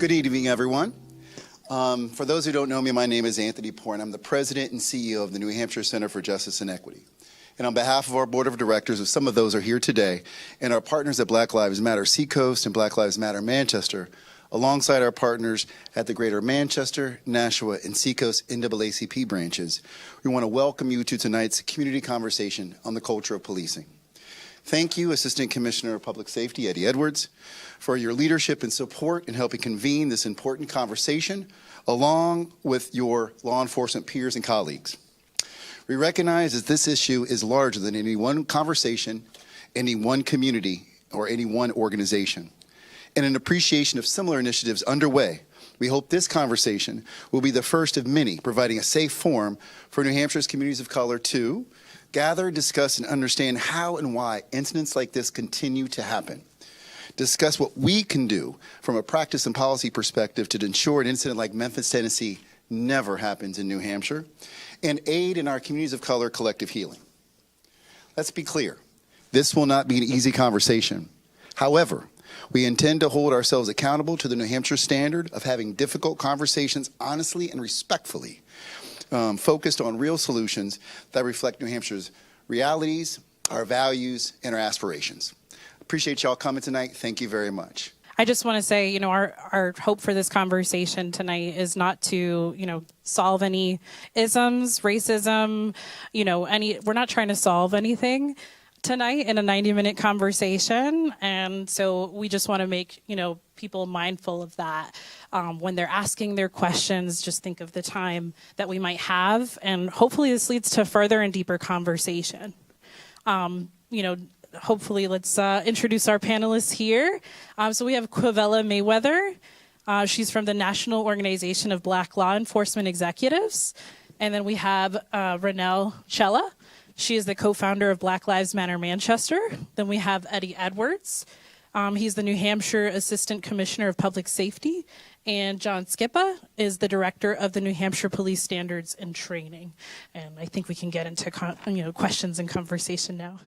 Good evening, everyone. For those who don't know me, my name is Anthony Poore, and I'm the President and CEO of the New Hampshire Center for Justice and Equity. And on behalf of our Board of Directors, of some of those are here today, and our partners at Black Lives Matter Seacoast and Black Lives Matter Manchester, alongside our partners at the Greater Manchester, Nashua, and Seacoast NAACP branches, we want to welcome you to tonight's community conversation on the culture of policing. Thank you, Assistant Commissioner of Public Safety, Eddie Edwards, for your leadership and support in helping convene this important conversation, along with your law enforcement peers and colleagues. We recognize that this issue is larger than any one conversation, any one community, or any one organization. And in appreciation of similar initiatives underway, we hope this conversation will be the first of many, providing a safe forum for New Hampshire's communities of color to gather, discuss, and understand how and why incidents like this continue to happen. Discuss what we can do from a practice and policy perspective to ensure an incident like Memphis, Tennessee never happens in New Hampshire, and aid in our communities of color collective healing. Let's be clear, this will not be an easy conversation. However, we intend to hold ourselves accountable to the New Hampshire standard of having difficult conversations honestly and respectfully, focused on real solutions that reflect New Hampshire's realities, our values, and our aspirations. Appreciate y'all coming tonight. Thank you very much. I just want to say, our hope for this conversation tonight is not to, solve any isms, racism, we're not trying to solve anything tonight in a 90-minute conversation. And so we just want to make, people mindful of that. When they're asking their questions, just think of the time that we might have. And hopefully this leads to further and deeper conversation. Hopefully let's introduce our panelists here. So we have Quavella Mayweather. She's from the National Organization of Black Law Enforcement Executives. And then we have Renelle Chella. She is the co-founder of Black Lives Matter Manchester. Then we have Eddie Edwards. He's the New Hampshire Assistant Commissioner of Public Safety. And John Skippa is the director of the New Hampshire Police Standards and Training. And I think we can get into questions and conversation now.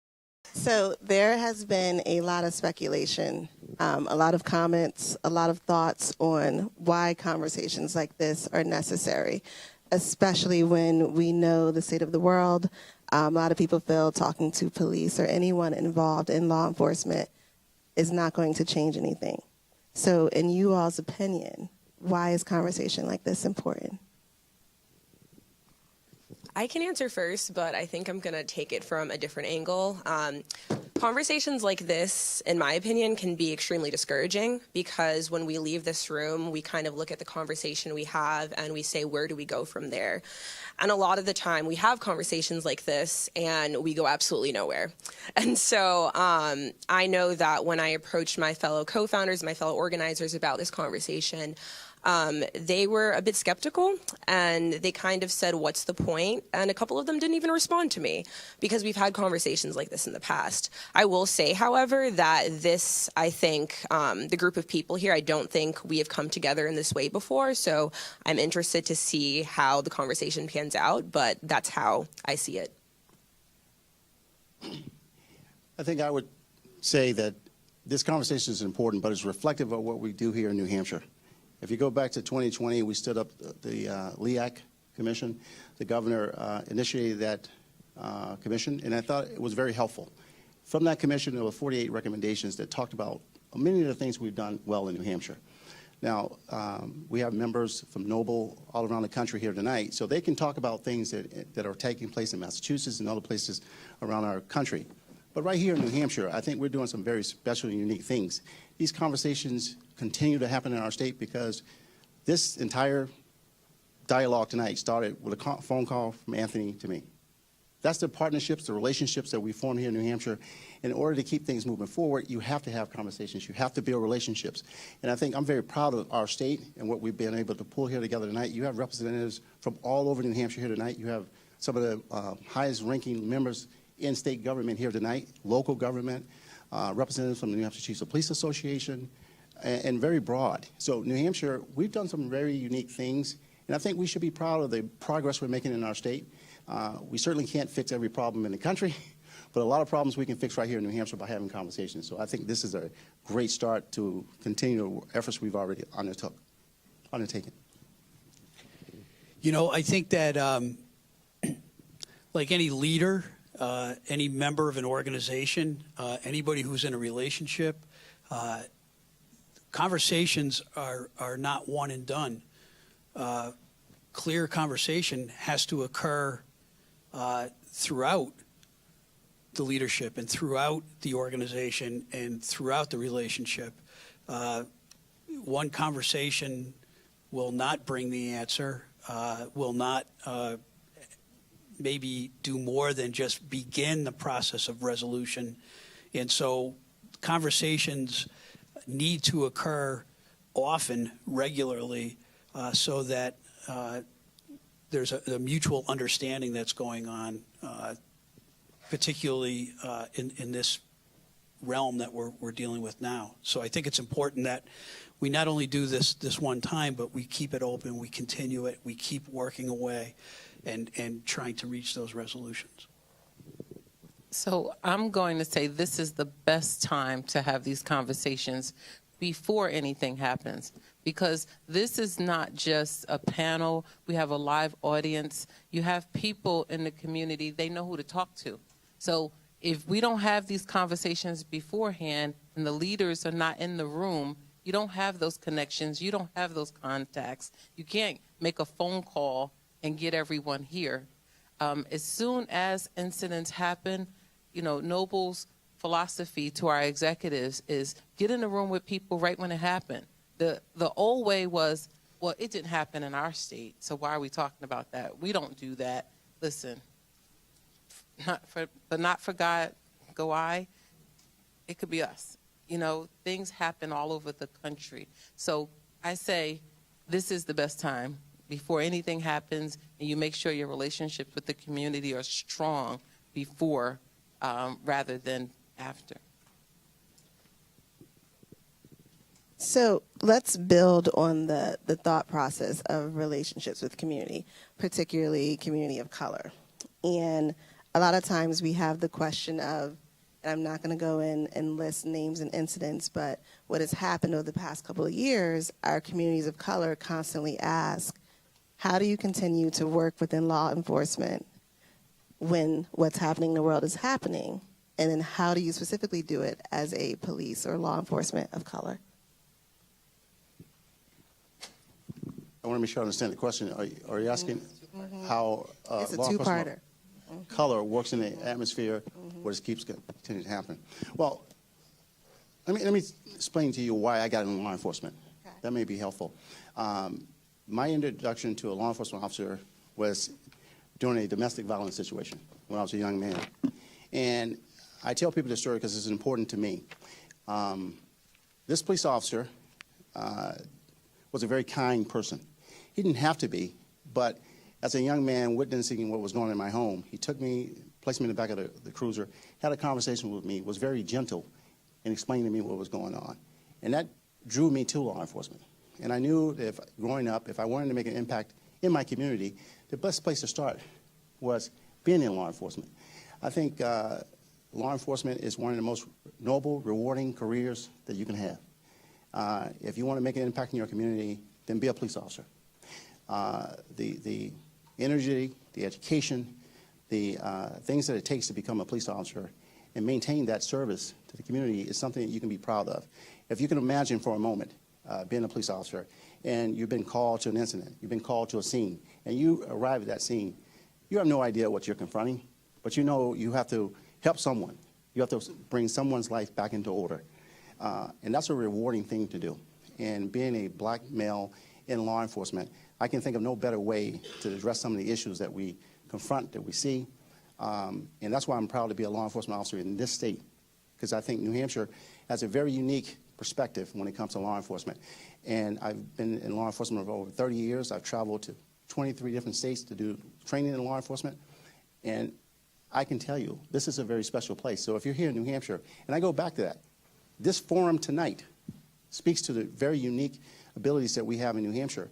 So there has been a lot of speculation, a lot of comments, a lot of thoughts on why conversations like this are necessary, especially when we know the state of the world. A lot of people feel talking to police or anyone involved in law enforcement is not going to change anything. So in you all's opinion, why is conversation like this important? I can answer first, but I think I'm going to take it from a different angle. Conversations like this, in my opinion, can be extremely discouraging because when we leave this room, we kind of look at the conversation we have and we say, where do we go from there? And a lot of the time we have conversations like this and we go absolutely nowhere. And so I know that when I approached my fellow co-founders, my fellow organizers about this conversation, they were a bit skeptical and they kind of said, what's the point? And a couple of them didn't even respond to me because we've had conversations like this in the past. I will say, however, that this, I think, the group of people here, I don't think we have come together in this way before. So I'm interested to see how the conversation pans out, but that's how I see it. I think I would say that this conversation is important, but it's reflective of what we do here in New Hampshire. If you go back to 2020, we stood up the LEAC Commission. The governor initiated that commission, and I thought it was very helpful. From that commission, there were 48 recommendations that talked about many of the things we've done well in New Hampshire. Now, we have members from Noble all around the country here tonight, so they can talk about things that are taking place in Massachusetts and other places around our country. But right here in New Hampshire, I think we're doing some very special and unique things. These conversations continue to happen in our state because this entire dialogue tonight started with a phone call from Anthony to me. That's the partnerships, the relationships that we form here in New Hampshire. In order to keep things moving forward, you have to have conversations. You have to build relationships. And I think I'm very proud of our state and what we've been able to pull here together tonight. You have representatives from all over New Hampshire here tonight. You have some of the highest ranking members in state government here tonight, local government, representatives from the New Hampshire Chiefs of Police Association, and very broad. So New Hampshire, we've done some very unique things, and I think we should be proud of the progress we're making in our state. We certainly can't fix every problem in the country, but a lot of problems we can fix right here in New Hampshire by having conversations. So I think this is a great start to continue the efforts we've already undertook. undertaken? You know, I think that like any leader, any member of an organization, anybody who's in a relationship, conversations are not one and done. Clear conversation has to occur throughout the leadership and throughout the organization and throughout the relationship. One conversation will not bring the answer, will not maybe do more than just begin the process of resolution. And so conversations need to occur often, regularly, so that there's a mutual understanding that's going on, particularly in this realm that we're dealing with now. So I think it's important that we not only do this one time, but we keep it open, we continue it, we keep working away and trying to reach those resolutions. So I'm going to say this is the best time to have these conversations before anything happens, because this is not just a panel. We have a live audience. You have people in the community, they know who to talk to. So if we don't have these conversations beforehand and the leaders are not in the room, you don't have those connections, you don't have those contacts. You can't make a phone call and get everyone here. As soon as incidents happen, you know, Noble's philosophy to our executives is get in the room with people right when it happened. The old way was, well, it didn't happen in our state, so why are we talking about that? We don't do that. Listen, not for God, go I. It could be us. You know, things happen all over the country. So I say this is the best time before anything happens, and you make sure your relationships with the community are strong before rather than after. So let's build on the thought process of relationships with community, particularly community of color. And a lot of times we have the question of, and I'm not going to go in and list names and incidents, but what has happened over the past couple of years, our communities of color constantly ask, how do you continue to work within law enforcement when what's happening in the world is happening? And then how do you specifically do it as a police or law enforcement of color? I want to make sure I understand the question. Are you asking how It's a law enforcement two-parter. color works in the atmosphere where this keeps continuing to happen? Well, let me explain to you why I got into law enforcement. Okay. That may be helpful. My introduction to a law enforcement officer was during a domestic violence situation when I was a young man. And I tell people this story because it's important to me. This police officer was a very kind person. He didn't have to be, but as a young man witnessing what was going on in my home, he took me, placed me in the back of the cruiser, had a conversation with me, was very gentle in explaining to me what was going on. And that drew me to law enforcement. And I knew that growing up, if I wanted to make an impact in my community, the best place to start was being in law enforcement. I think law enforcement is one of the most noble, rewarding careers that you can have. If you want to make an impact in your community, then be a police officer. The energy, the education, the things that it takes to become a police officer and maintain that service to the community is something that you can be proud of. If you can imagine for a moment being a police officer and you've been called to an incident, you've been called to a scene, and you arrive at that scene, you have no idea what you're confronting, but you know you have to help someone. You have to bring someone's life back into order. And that's a rewarding thing to do. And being a black male in law enforcement, I can think of no better way to address some of the issues that we confront, that we see. And that's why I'm proud to be a law enforcement officer in this state, because I think New Hampshire has a very unique perspective when it comes to law enforcement. And I've been in law enforcement for over 30 years. I've traveled to 23 different states to do training in law enforcement. And I can tell you, this is a very special place. So if you're here in New Hampshire, and I go back to that, this forum tonight speaks to the very unique abilities that we have in New Hampshire.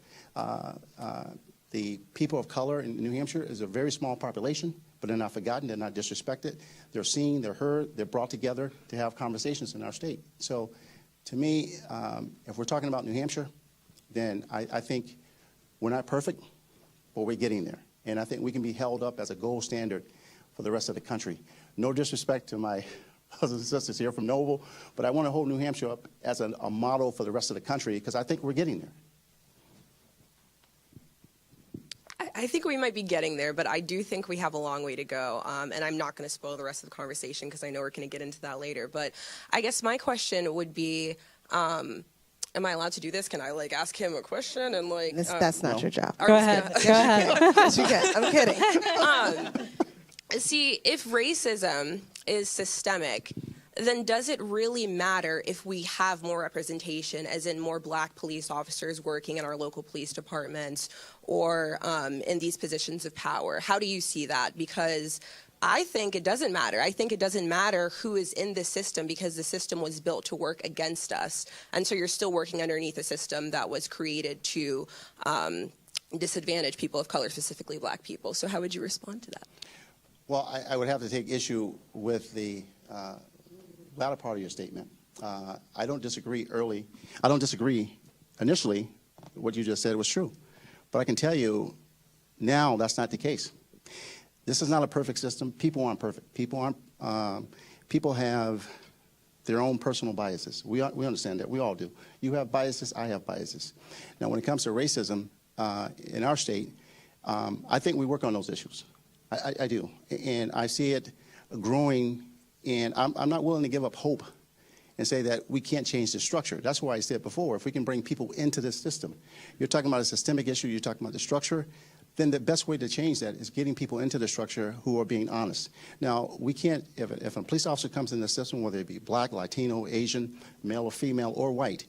The people of color in New Hampshire is a very small population, but they're not forgotten, they're not disrespected. They're seen, they're heard, they're brought together to have conversations in our state. So to me, if we're talking about New Hampshire, then I think we're not perfect, but we're getting there. And I think we can be held up as a gold standard for the rest of the country. No disrespect to my brothers and sisters here from Noble, but I want to hold New Hampshire up as a model for the rest of the country because I think we're getting there. I think we might be getting there, but I do think we have a long way to go. And I'm not going to spoil the rest of the conversation because I know we're going to get into that later. But I guess my question would be, am I allowed to do this? Can I ask him a question and That's not your job. Go ahead. Go ahead. Yes, you can. I'm kidding. See, if racism is systemic, then does it really matter if we have more representation, as in more black police officers working in our local police departments or in these positions of power? How do you see that? Because I think it doesn't matter. I think it doesn't matter who is in the system because the system was built to work against us. And so you're still working underneath a system that was created to disadvantage people of color, specifically black people. So how would you respond to that? Well, I would have to take issue with the latter part of your statement. I don't disagree initially. What you just said was true. But I can tell you now that's not the case. This is not a perfect system. People aren't perfect. People have their own personal biases. We understand that. We all do. You have biases. I have biases. Now, when it comes to racism in our state, I think we work on those issues. I do. And I see it growing, and I'm not willing to give up hope and say that we can't change the structure. That's why I said before, if we can bring people into this system, you're talking about a systemic issue, you're talking about the structure, then the best way to change that is getting people into the structure who are being honest. Now, we can't, if a police officer comes in the system, whether it be black, Latino, Asian, male or female, or white,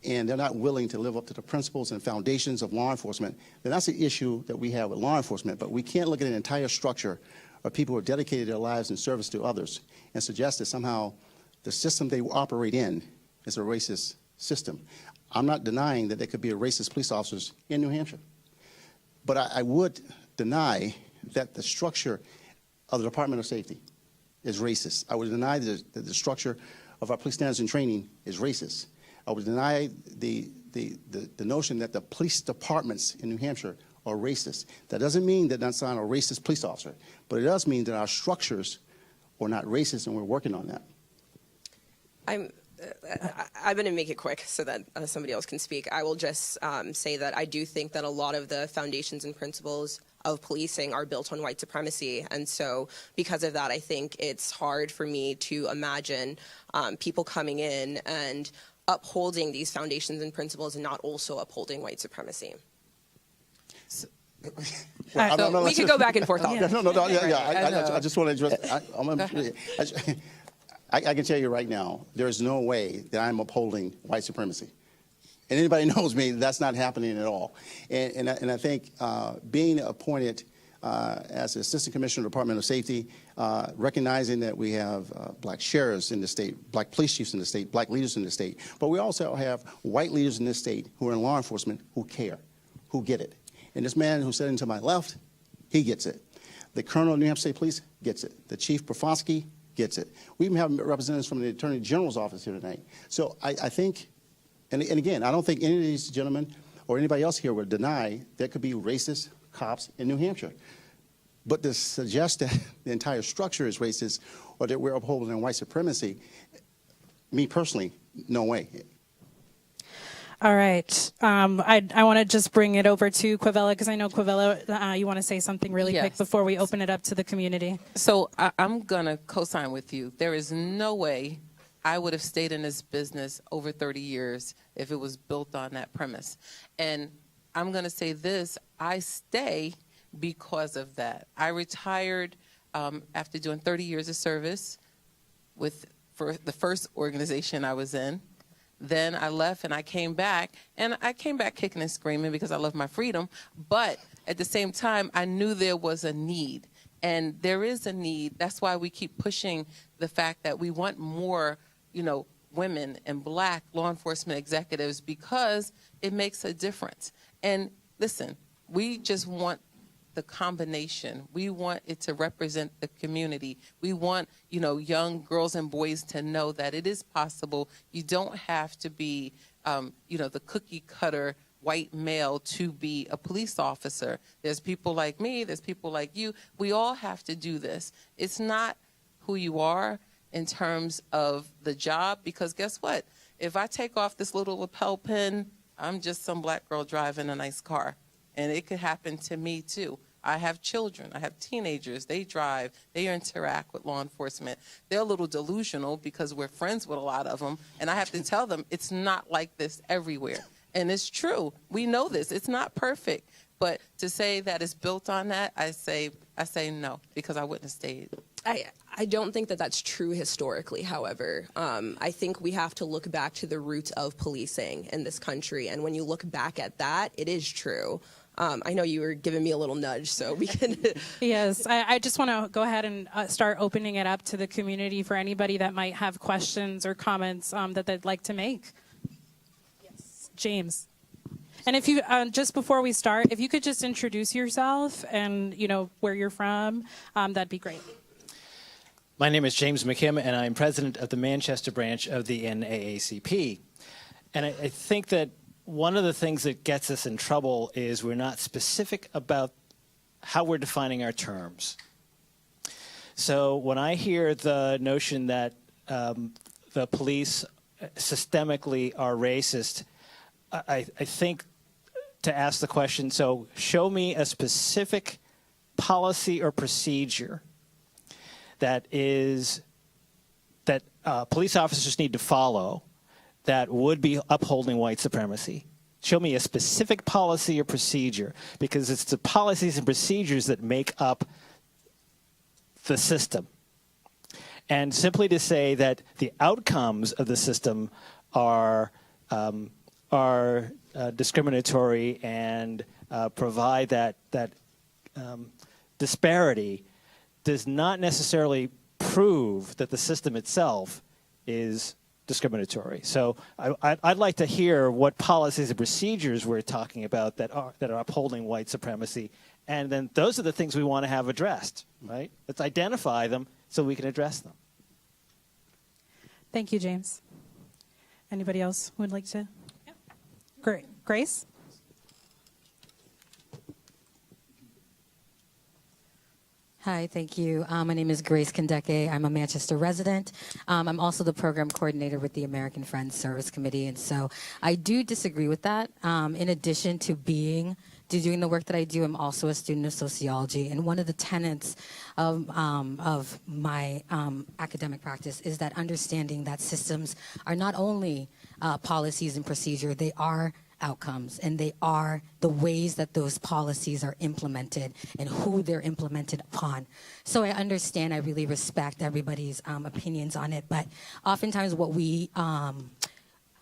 and they're not willing to live up to the principles and foundations of law enforcement, then that's the issue that we have with law enforcement. But we can't look at an entire structure of people who have dedicated their lives in service to others and suggest that somehow the system they operate in is a racist system. I'm not denying that there could be a racist police officers in New Hampshire. But I would deny that the structure of the Department of Safety is racist. I would deny that the structure of our police standards and training is racist. I would deny the notion that the police departments in New Hampshire are racist. That doesn't mean that that's not a racist police officer, but it does mean that our structures are not racist, and we're working on that. I'm going to make it quick so that somebody else can speak. I will just say that I do think that a lot of the foundations and principles of policing are built on white supremacy. And so because of that, I think it's hard for me to imagine people coming in and upholding these foundations and principles and not also upholding white supremacy. We could go back and forth on that. I just want to address. I can tell you right now, there's no way that I'm upholding white supremacy. And anybody knows me, that's not happening at all. And I think being appointed as Assistant Commissioner of the Department of Safety, recognizing that we have black sheriffs in the state, black police chiefs in the state, black leaders in the state, but we also have white leaders in this state who are in law enforcement who care, who get it. And this man who's sitting to my left, he gets it. The Colonel of New Hampshire State Police gets it. The Chief Profosky gets it. We even have representatives from the Attorney General's office here tonight. So I think, and again, I don't think any of these gentlemen or anybody else here would deny there could be racist cops in New Hampshire. But to suggest that the entire structure is racist or that we're upholding white supremacy, me personally, no way. All right. I want to just bring it over to Quavella because I know, Quavella, you want to say something really quick before we open it up to the community. So I'm going to co-sign with you. There is no way I would have stayed in this business over 30 years if it was built on that premise. And I'm going to say this, I stay because of that. I retired after doing 30 years of service for the first organization I was in. Then I left and I came back, and I came back kicking and screaming because I love my freedom. But at the same time, I knew there was a need, and there is a need. That's why we keep pushing the fact that we want more, women and black law enforcement executives because it makes a difference. And listen, we just want the combination. We want it to represent the community. We want, young girls and boys to know that it is possible. You don't have to be, the cookie cutter white male to be a police officer. There's people like me, there's people like you. We all have to do this. It's not who you are in terms of the job, because guess what? If I take off this little lapel pin, I'm just some black girl driving a nice car. And it could happen to me too. I have children, I have teenagers, they drive, they interact with law enforcement. They're a little delusional because we're friends with a lot of them, and I have to tell them it's not like this everywhere. And it's true, we know this, it's not perfect, but to say that it's built on that, I say no, because I wouldn't have stayed. I don't think that that's true historically, however. I think we have to look back to the roots of policing in this country, and when you look back at that, it is true. I know you were giving me a little nudge, so we can... Yes, I just want to go ahead and start opening it up to the community for anybody that might have questions or comments that they'd like to make. Yes, James. And if you, just before we start, if you could just introduce yourself and, you know, where you're from, that'd be great. My name is James McKim, and I'm president of the Manchester branch of the NAACP. And I think that one of the things that gets us in trouble is we're not specific about how we're defining our terms. So when I hear the notion that the police systemically are racist, I think to ask the question, so show me a specific policy or procedure that police officers need to follow that would be upholding white supremacy. Show me a specific policy or procedure, because it's the policies and procedures that make up the system. And simply to say that the outcomes of the system are discriminatory and provide that disparity does not necessarily prove that the system itself is discriminatory. So I'd like to hear what policies and procedures we're talking about that are upholding white supremacy, and then those are the things we want to have addressed, right? Let's identify them so we can address them. Thank you, James. Anybody else who would like to? Yeah. Great. Grace? Hi, thank you. My name is Grace Kandeke. I'm a Manchester resident. I'm also the program coordinator with the American Friends Service Committee, and so I do disagree with that. In addition to doing the work that I do, I'm also a student of sociology, and one of the tenets of my academic practice is that understanding that systems are not only policies and procedure, they are outcomes, and they are the ways that those policies are implemented and who they're implemented upon. So I understand, I really respect everybody's opinions on it, but oftentimes what we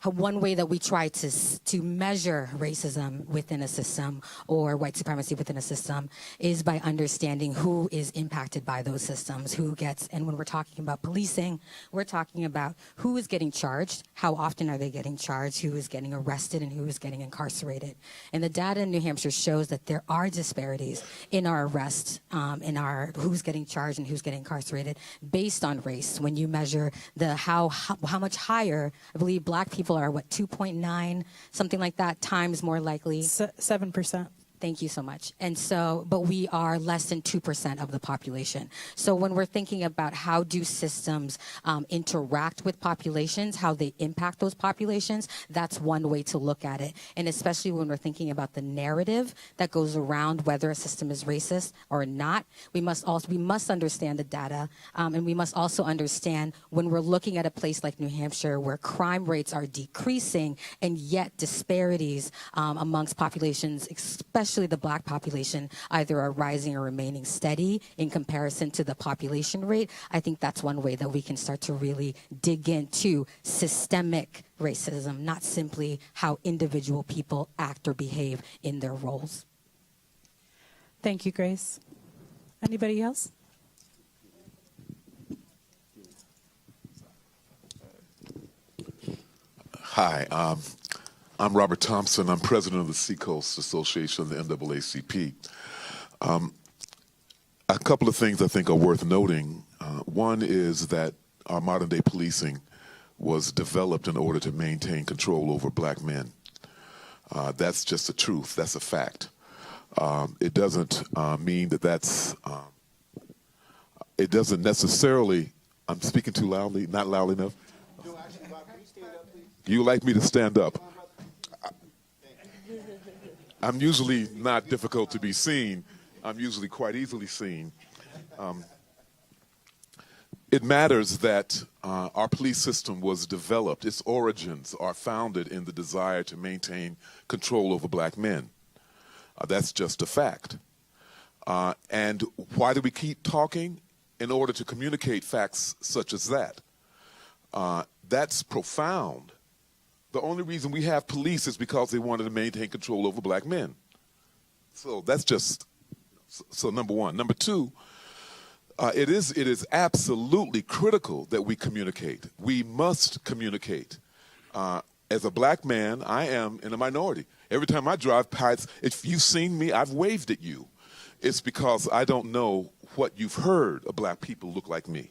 one way that we try to measure racism within a system or white supremacy within a system is by understanding who is impacted by those systems, and when we're talking about policing, we're talking about who is getting charged, how often are they getting charged, who is getting arrested, and who is getting incarcerated. And the data in New Hampshire shows that there are disparities in our arrests, in our who's getting charged and who's getting incarcerated based on race. When you measure how much higher, I believe black people are 2.9, something like that, times more likely. 7%. Thank you so much. And so, but we are less than 2% of the population. So when we're thinking about how do systems interact with populations, how they impact those populations, that's one way to look at it. And especially when we're thinking about the narrative that goes around whether a system is racist or not, we must understand the data, and we must also understand when we're looking at a place like New Hampshire where crime rates are decreasing and yet disparities amongst populations, especially the black population, either are rising or remaining steady in comparison to the population rate. I think that's one way that we can start to really dig into systemic racism, not simply how individual people act or behave in their roles. Thank you, Grace. Anybody else? Hi, I'm Robert Thompson. I'm president of the Seacoast Association of the NAACP. A couple of things I think are worth noting. One is that our modern day policing was developed in order to maintain control over black men. That's just the truth. That's a fact. It doesn't mean that it doesn't necessarily, I'm speaking too loudly, not loud enough. You like me to stand up? I'm usually not difficult to be seen. I'm usually quite easily seen. It matters that our police system was developed. Its origins are founded in the desire to maintain control over black men. That's just a fact. And why do we keep talking? In order to communicate facts such as that. That's profound. The only reason we have police is because they wanted to maintain control over black men. So that's just, so number one. Number two, it is absolutely critical that we communicate. We must communicate. As a black man, I am in a minority. Every time I drive past, if you've seen me, I've waved at you. It's because I don't know what you've heard of black people look like me.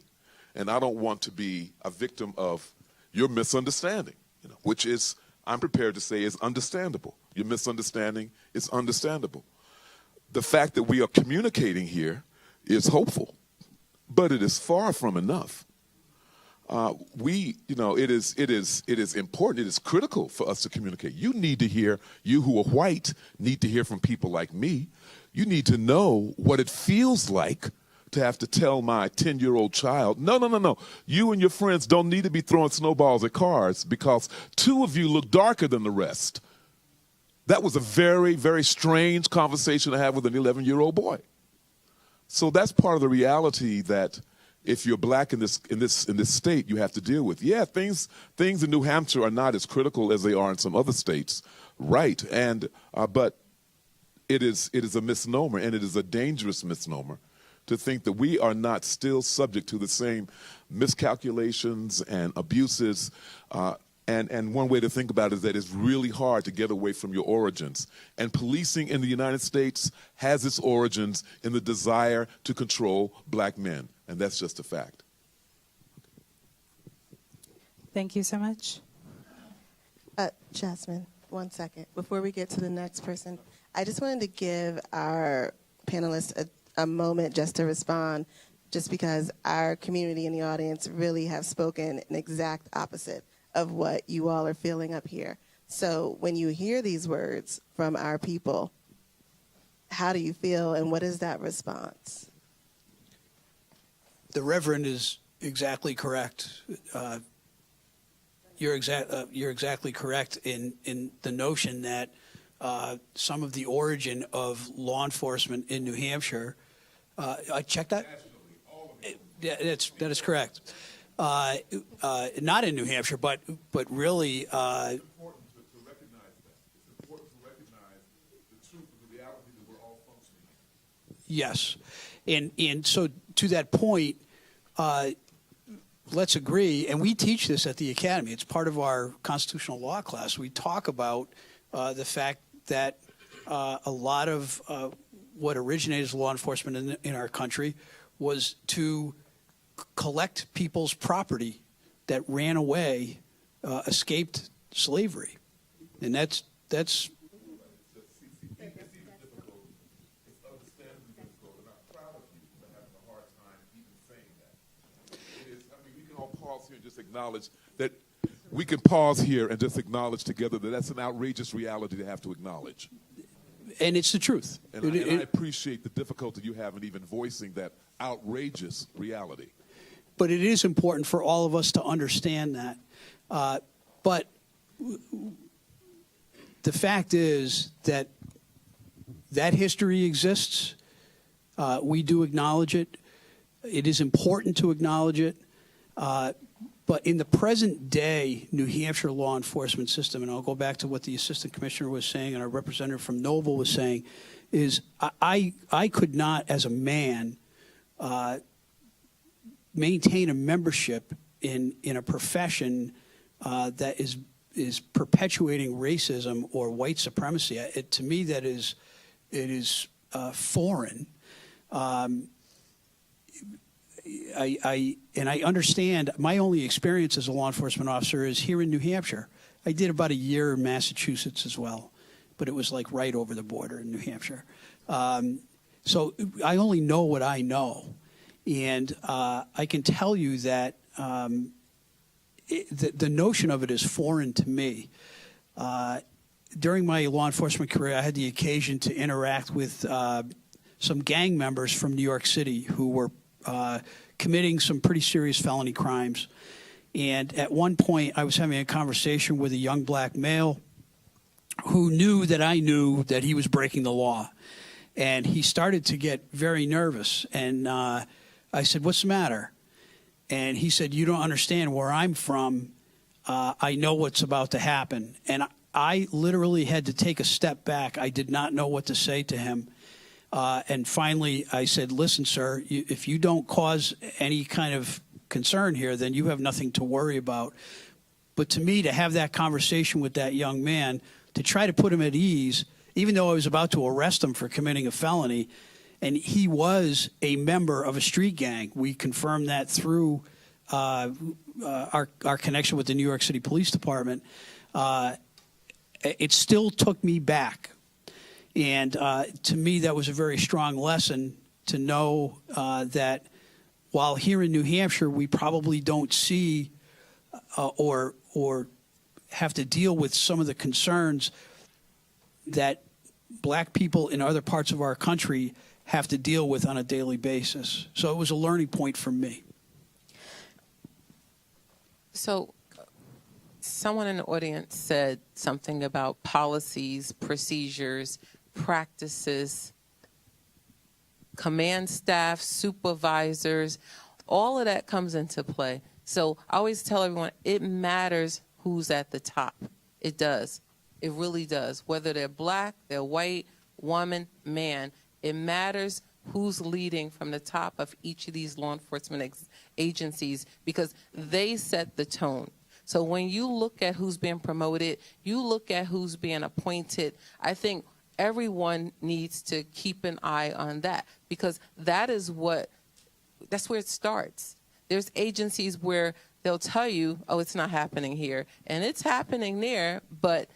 And I don't want to be a victim of your misunderstanding, which is, I'm prepared to say, is understandable. Your misunderstanding is understandable. The fact that we are communicating here is hopeful, but it is far from enough. It is important, it is critical for us to communicate. You need to hear, you who are white need to hear from people like me. You need to know what it feels like to have to tell my 10-year-old child, no, you and your friends don't need to be throwing snowballs at cars because two of you look darker than the rest. That was a very, very strange conversation to have with an 11-year-old boy. So that's part of the reality that if you're black in this state, you have to deal with. Yeah, things in New Hampshire are not as critical as they are in some other states, right? And but it is a misnomer, and it is a dangerous misnomer to think that we are not still subject to the same miscalculations and abuses. And one way to think about it is that it's really hard to get away from your origins. And policing in the United States has its origins in the desire to control black men. And that's just a fact. Thank you so much. Jasmine, 1 second. Before we get to the next person, I just wanted to give our panelists a moment just to respond, just because our community in the audience really have spoken an exact opposite of what you all are feeling up here. So when you hear these words from our people, how do you feel, and what is that response? The Reverend is exactly correct. You're exactly correct in the notion that some of the origin of law enforcement in New Hampshire. I checked that. That is correct. Not in New Hampshire, but really. It's important to recognize that. It's important to recognize the truth of the reality that we're all functioning in. Yes, and so to that point, let's agree, and we teach this at the Academy. It's part of our constitutional law class. We talk about the fact that a lot of what originated as law enforcement in our country was to collect people's property that ran away, escaped slavery, and that's. Just acknowledge that we can pause here and just acknowledge together that that's an outrageous reality to have to acknowledge. And it's the truth. And I appreciate the difficulty you have in even voicing that outrageous reality. But it is important for all of us to understand that. But the fact is that history exists. We do acknowledge it. It is important to acknowledge it. But in the present day New Hampshire law enforcement system, and I'll go back to what the assistant commissioner was saying and our representative from Noble was saying, is I could not, as a man, maintain a membership in a profession that is perpetuating racism or white supremacy. To me, it is foreign. I understand. My only experience as a law enforcement officer is here in New Hampshire. I did about a year in Massachusetts as well. but it was like right over the border in New Hampshire. So I only know what I know. And I can tell you that the notion of it is foreign to me. During my law enforcement career, I had the occasion to interact with some gang members from New York City who were committing some pretty serious felony crimes. And at one point, I was having a conversation with a young black male who knew that I knew that he was breaking the law. And he started to get very nervous. And I said, "What's the matter?" And he said, "You don't understand where I'm from. I know what's about to happen." And I literally had to take a step back. I did not know what to say to him. And finally, I said, "Listen, sir, if you don't cause any kind of concern here, then you have nothing to worry about." But to me, to have that conversation with that young man, to try to put him at ease, even though I was about to arrest him for committing a felony, and he was a member of a street gang. We confirmed that through our connection with the New York City Police Department. It still took me back. And to me, that was a very strong lesson to know that while here in New Hampshire, we probably don't see or have to deal with some of the concerns that black people in other parts of our country have to deal with on a daily basis. So it was a learning point for me. So someone in the audience said something about policies, procedures, practices, command staff, supervisors, all of that comes into play. So I always tell everyone, it matters who's at the top. It does. It really does. Whether they're black, they're white, woman, man, it matters who's leading from the top of each of these law enforcement agencies because they set the tone. So when you look at who's being promoted, you look at who's being appointed, I think everyone needs to keep an eye on that because that's where it starts. There's agencies where they'll tell you, oh, it's not happening here, and it's happening there, but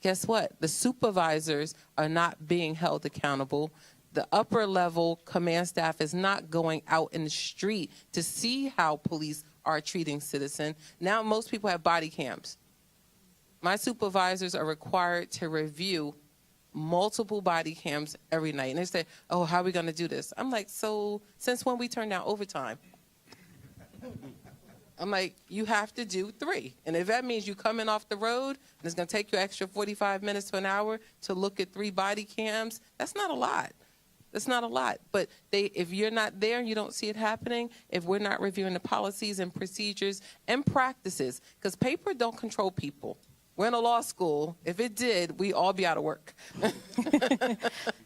guess what? The supervisors are not being held accountable. The upper level command staff is not going out in the street to see how police are treating citizens. Now most people have body cams. My supervisors are required to review multiple body cams every night. And they say, oh, how are we going to do this? I'm like, so since when we turn down overtime? I'm like, you have to do 3. And if that means you coming off the road and it's going to take you extra 45 minutes to an hour to look at 3 body cams, that's not a lot. That's not a lot. But if you're not there and you don't see it happening, if we're not reviewing the policies and procedures and practices, because paper don't control people. We're in a law school. If it did, we'd all be out of work.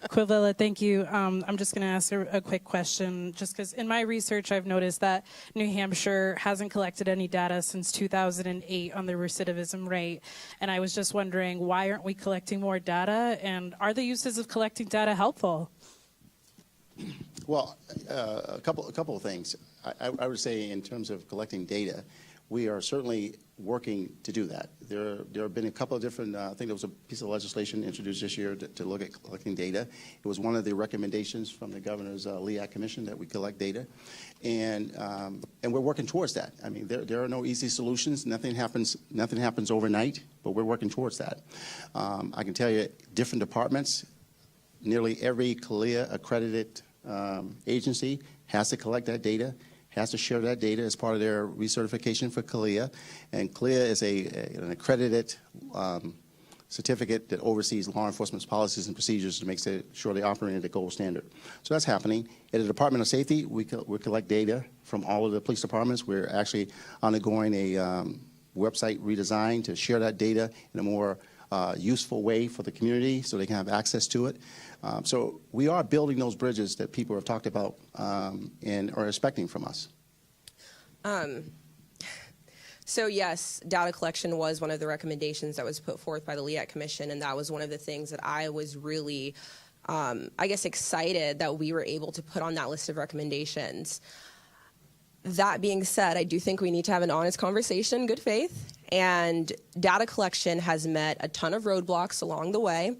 Quivella, thank you. I'm just going to ask a quick question, just because in my research, I've noticed that New Hampshire hasn't collected any data since 2008 on the recidivism rate. And I was just wondering, why aren't we collecting more data? And are the uses of collecting data helpful? Well, a couple of things. I would say in terms of collecting data, we are certainly working to do that. There have been a couple of different, I think there was a piece of legislation introduced this year to look at collecting data. It was one of the recommendations from the governor's LEAC commission that we collect data. And we're working towards that. I mean, there are no easy solutions. Nothing happens overnight, but we're working towards that. I can tell you different departments, nearly every CALEA accredited agency has to collect that data, has to share that data as part of their recertification for CALEA. And CALEA is an accredited certificate that oversees law enforcement's policies and procedures to make sure they operate at the gold standard. So that's happening. At the Department of Safety, we collect data from all of the police departments. We're actually undergoing a website redesign to share that data in a more useful way for the community so they can have access to it. So we are building those bridges that people have talked about and are expecting from us. So yes, data collection was one of the recommendations that was put forth by the LEAC Commission, and that was one of the things that I was really, I guess, excited that we were able to put on that list of recommendations. That being said, I do think we need to have an honest conversation, good faith, And data collection has met a ton of roadblocks along the way.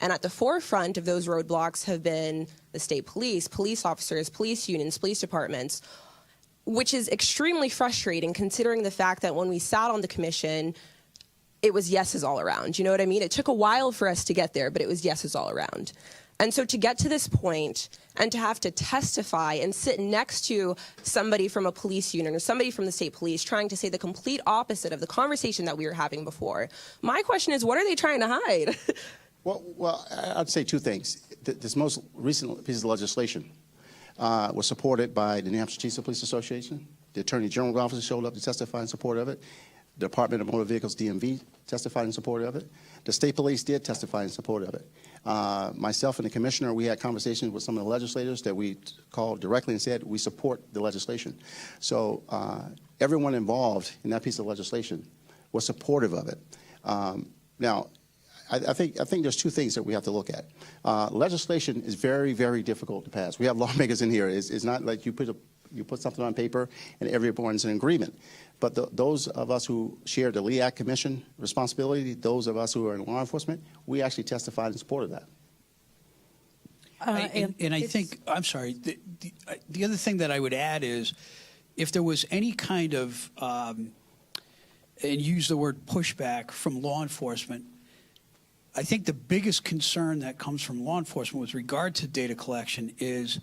And at the forefront of those roadblocks have been the state police, police officers, police unions, police departments, which is extremely frustrating considering the fact that when we sat on the commission, it was yeses all around. You know what I mean? It took a while for us to get there, but it was yeses all around. And so to get to this point and to have to testify and sit next to somebody from a police union or somebody from the state police trying to say the complete opposite of the conversation that we were having before, my question is, what are they trying to hide? Well, I'd say two things. This most recent piece of legislation was supported by the New Hampshire Chiefs of Police Association. The Attorney General's office showed up to testify in support of it. The Department of Motor Vehicles, DMV, testified in support of it. The state police did testify in support of it. Myself and the commissioner, we had conversations with some of the legislators that we called directly and said, we support the legislation. So everyone involved in that piece of legislation was supportive of it. Now, I think there's two things that we have to look at. Legislation is very, very difficult to pass. We have lawmakers in here. It's not like you put something on paper and everyone's in agreement. But those of us who share the LEAC Commission responsibility, those of us who are in law enforcement, we actually testified in support of that. And I think, I'm sorry, the other thing that I would add is if there was any kind of, and use the word pushback from law enforcement, I think the biggest concern that comes from law enforcement with regard to data collection is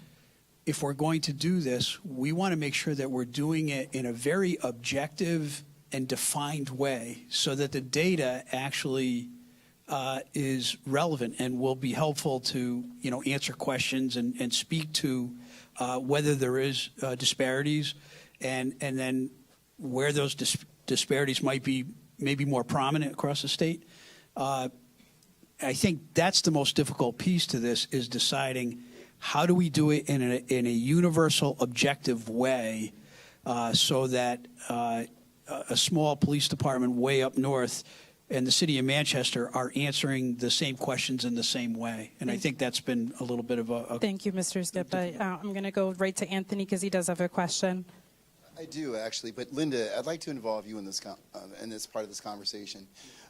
if we're going to do this, we want to make sure that we're doing it in a very objective and defined way so that the data actually is relevant and will be helpful to, answer questions and speak to whether there is disparities and then where those disparities might be maybe more prominent across the state. I think that's the most difficult piece to this is deciding how do we do it in a universal, objective way so that a small police department way up north and the city of Manchester are answering the same questions in the same way? And I think that's been a little bit of a Thank you, Mr. Skip. I'm going to go right to Anthony because he does have a question. I do, actually. But, Linda, I'd like to involve you in this part of this conversation.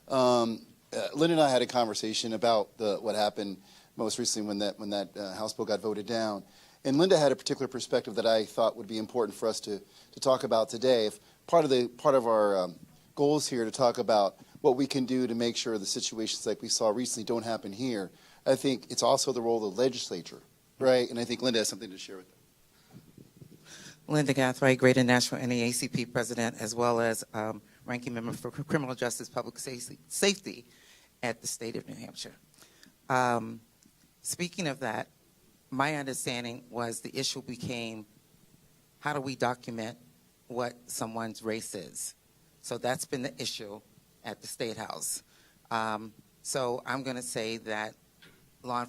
Linda and I had a conversation about what happened most recently when that House bill got voted down. And Linda had a particular perspective that I thought would be important for us to talk about today. If part of our goals here to talk about what we can do to make sure the situations like we saw recently don't happen here, I think it's also the role of the legislature, right? And I think Linda has something to share with them. Linda Gathright, Greater National NAACP President, as well as Ranking Member for Criminal Justice Public Safety at the state of New Hampshire. Speaking of that, my understanding was the issue became, how do we document what someone's race is? So that's been the issue at the State House. So I'm going to say that law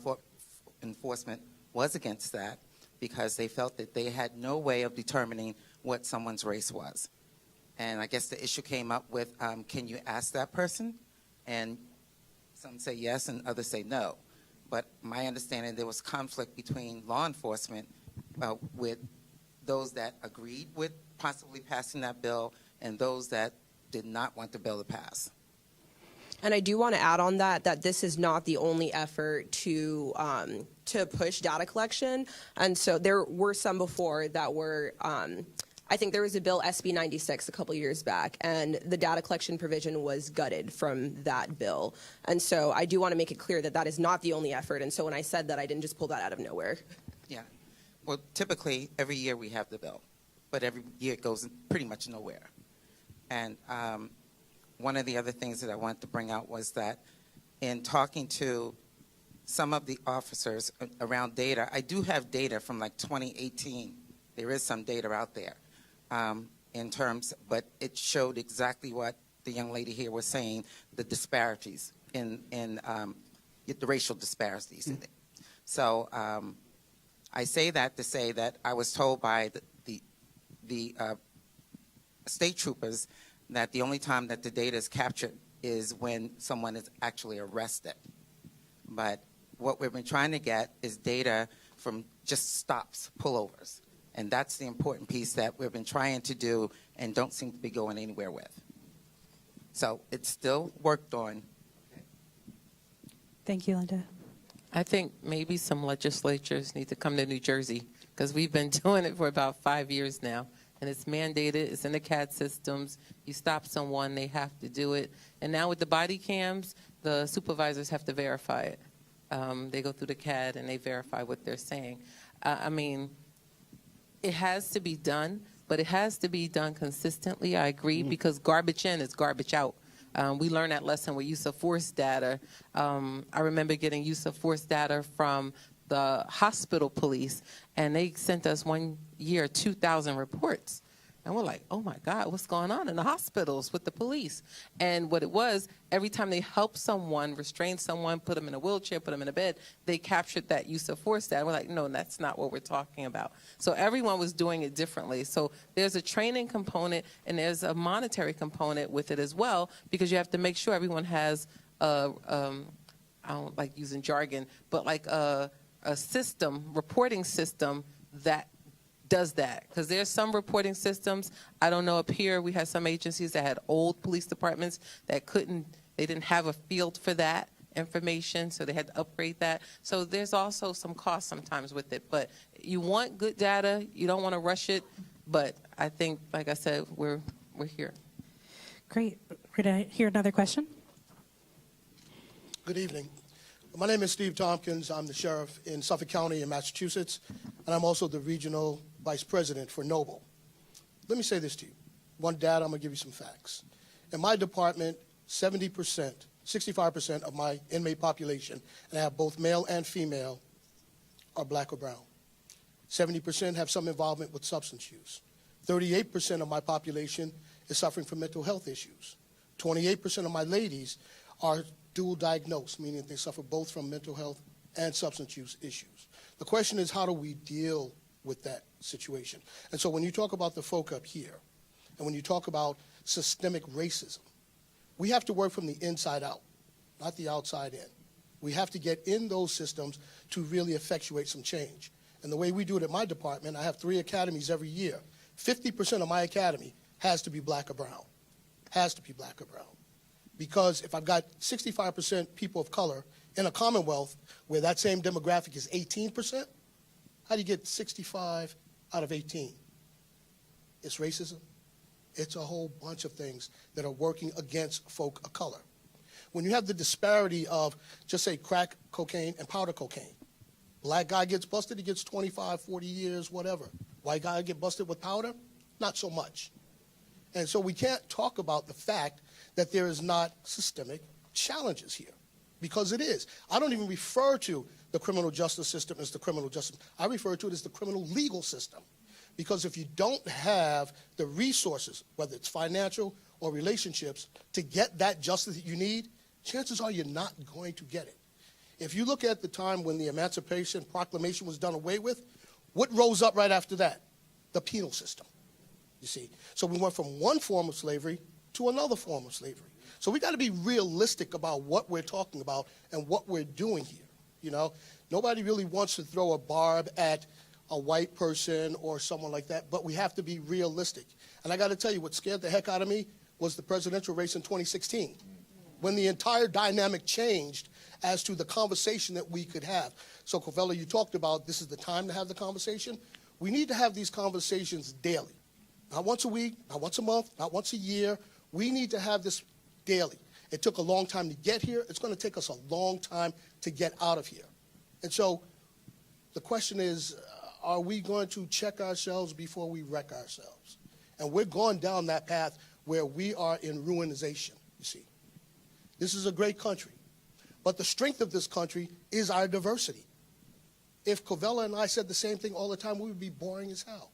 enforcement was against that because they felt that they had no way of determining what someone's race was. And I guess the issue came up with, can you ask that person? And some say yes and others say no. But my understanding, there was conflict between law enforcement with those that agreed with possibly passing that bill and those that did not want the bill to pass. And I do want to add on that this is not the only effort to push data collection. And so there were some before that were, I think there was a bill, SB 96, a couple years back, and the data collection provision was gutted from that bill. And so I do want to make it clear that that is not the only effort. And so when I said that, I didn't just pull that out of nowhere. Yeah. Well, typically, every year we have the bill, but every year it goes pretty much nowhere. And one of the other things that I wanted to bring out was that in talking to some of the officers around data, I do have data from like 2018. There is some data out there in terms, but it showed exactly what the young lady here was saying, the disparities in the racial disparities. Mm-hmm. So I say that to say that I was told by the state troopers that the only time that the data is captured is when someone is actually arrested. But what we've been trying to get is data from just stops, pullovers. And that's the important piece that we've been trying to do and don't seem to be going anywhere with. So it's still worked on. Thank you, Linda. I think maybe some legislatures need to come to New Jersey because we've been doing it for about 5 years now. And it's mandated. It's in the CAD systems. You stop someone, they have to do it. And now with the body cams, the supervisors have to verify it. They go through the CAD and they verify what they're saying. I mean, it has to be done, but it has to be done consistently. I agree, because garbage in is garbage out. We learned that lesson with use of force data. I remember getting use of force data from the hospital police, and they sent us one year 2,000 reports. And we're like, oh my God, what's going on in the hospitals with the police? And what it was, every time they helped someone, restrained someone, put them in a wheelchair, put them in a bed, they captured that use of force data. We're like, no, that's not what we're talking about. So everyone was doing it differently. So there's a training component and there's a monetary component with it as well, because you have to make sure everyone has I don't like using jargon, but like a system, reporting system that does that. Because there's some reporting systems, I don't know, up here we had some agencies that had old police departments that they didn't have a field for that information, so they had to upgrade that. So there's also some cost sometimes with it. But you want good data, you don't want to rush it, but I think, like I said, we're here. Great. We're going to hear another question. Good evening. My name is Steve Tompkins. I'm the sheriff in Suffolk County in Massachusetts, and I'm also the regional vice president for Noble. Let me say this to you. One data, I'm going to give you some facts. In my department, 65% of my inmate population, and I have both male and female, are black or brown. 70% have some involvement with substance use. 38% of my population is suffering from mental health issues. 28% of my ladies are dual diagnosed, meaning they suffer both from mental health and substance use issues. The question is, how do we deal with that situation? And so when you talk about the folk up here, and when you talk about systemic racism, we have to work from the inside out, not the outside in. We have to get in those systems to really effectuate some change. And the way we do it at my department, I have 3 academies every year. 50% of my academy has to be black or brown. Has to be black or brown. Because if I've got 65% people of color in a Commonwealth where that same demographic is 18%, how do you get 65 out of 18? It's racism. It's a whole bunch of things that are working against folk of color. When you have the disparity of, just say, crack cocaine and powder cocaine, black guy gets busted, he gets 25, 40 years, whatever. White guy get busted with powder? Not so much. And so we can't talk about the fact that there is not systemic challenges here, because it is. I don't even refer to the criminal justice system as the criminal justice. I refer to it as the criminal legal system, because if you don't have the resources, whether it's financial or relationships, to get that justice that you need, chances are you're not going to get it. If you look at the time when the Emancipation Proclamation was done away with, what rose up right after that? The penal system, you see. So we went from one form of slavery to another form of slavery. So we got to be realistic about what we're talking about and what we're doing here. You know, nobody really wants to throw a barb at a white person or someone like that, but we have to be realistic. And I got to tell you, what scared the heck out of me was the presidential race in 2016, when the entire dynamic changed as to the conversation that we could have. So, Covella, you talked about this is the time to have the conversation. We need to have these conversations daily. Not once a week, not once a month, not once a year. We need to have this daily. It took a long time to get here. It's going to take us a long time to get out of here. And so the question is, are we going to check ourselves before we wreck ourselves? And we're going down that path where we are in ruinization, you see. This is a great country. But the strength of this country is our diversity. If Covella and I said the same thing all the time, we would be boring as hell.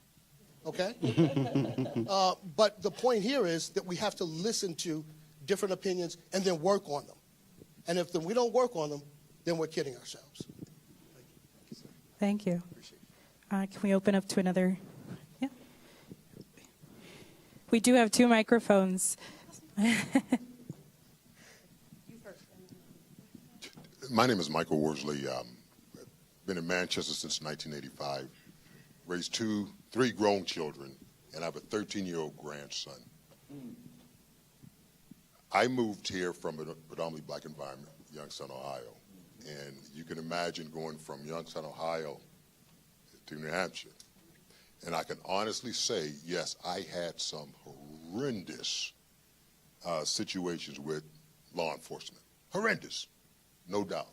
Okay? But the point here is that we have to listen to different opinions and then work on them. And if we don't work on them, then we're kidding ourselves. Thank you. Can we open up to another? Yeah. We do have 2 microphones. My name is Michael Worsley. Been in Manchester since 1985. Raised 3 grown children, and I have a 13-year-old grandson. I moved here from a predominantly black environment, Youngstown, Ohio. And you can imagine going from Youngstown, Ohio to New Hampshire. And I can honestly say, yes, I had some horrendous situations with law enforcement. Horrendous, no doubt.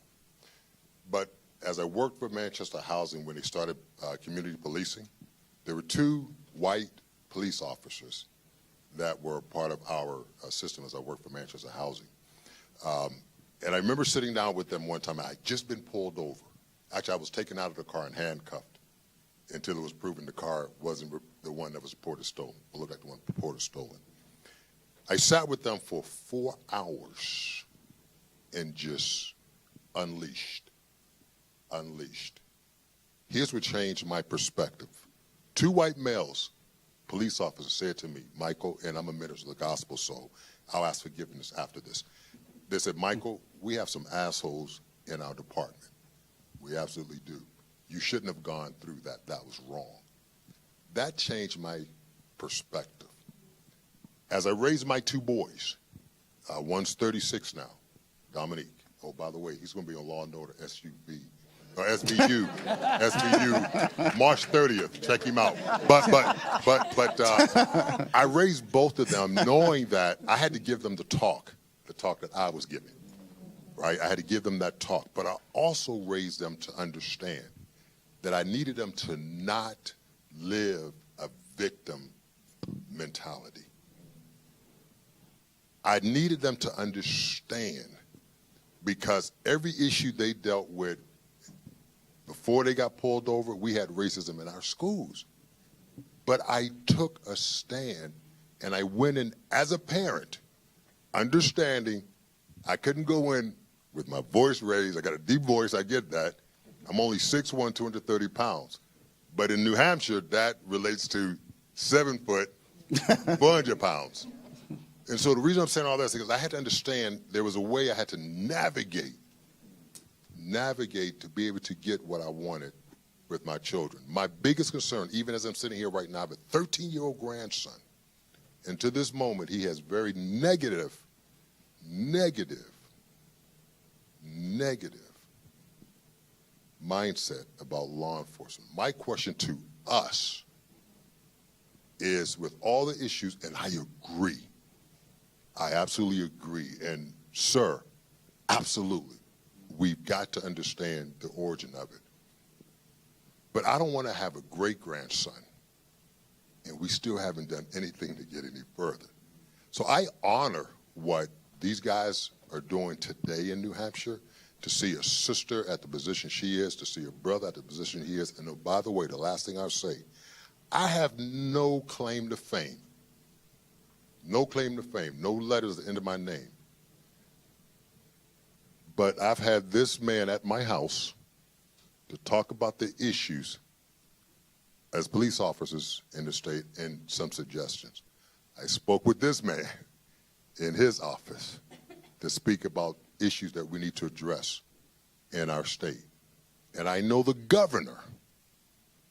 But as I worked for Manchester Housing when they started community policing, there were 2 white police officers that were part of our system as I worked for Manchester Housing. And I remember sitting down with them one time. I had just been pulled over. Actually, I was taken out of the car and handcuffed until it was proven the car wasn't the one that was reported stolen. It looked like the one reported stolen. I sat with them for 4 hours and just unleashed. Here's what changed my perspective. 2 white males, police officers, said to me, Michael, and I'm a minister of the gospel, so I'll ask forgiveness after this. They said, Michael, we have some assholes in our department. We absolutely do. You shouldn't have gone through that. That was wrong. That changed my perspective. As I raised my 2 boys, one's 36 now, Dominique. Oh, by the way, he's going to be on Law & Order SVU, March 30th. Check him out. But I raised both of them knowing that I had to give them the talk that I was giving, right? I had to give them that talk. But I also raised them to understand that I needed them to not live a victim mentality. I needed them to understand, because every issue they dealt with before they got pulled over, we had racism in our schools. But I took a stand and I went in as a parent, understanding I couldn't go in with my voice raised. I got a deep voice, I get that. I'm only 6'1", 230 pounds. But in New Hampshire, that relates to 7 foot, 400 pounds. And so the reason I'm saying all this is because I had to understand there was a way I had to navigate to be able to get what I wanted with my children. My biggest concern, even as I'm sitting here right now, I have a 13-year-old grandson. And to this moment, he has very negative mindset about law enforcement. My question to us is, with all the issues, and I absolutely agree, and sir, absolutely, we've got to understand the origin of it. But I don't want to have a great-grandson, and we still haven't done anything to get any further. So I honor what these guys are doing today in New Hampshire, to see a sister at the position she is, to see a brother at the position he is. And oh, by the way, the last thing I'll say, I have no claim to fame. No claim to fame, no letters at the end of my name. But I've had this man at my house to talk about the issues as police officers in the state and some suggestions. I spoke with this man in his office to speak about issues that we need to address in our state. And I know the governor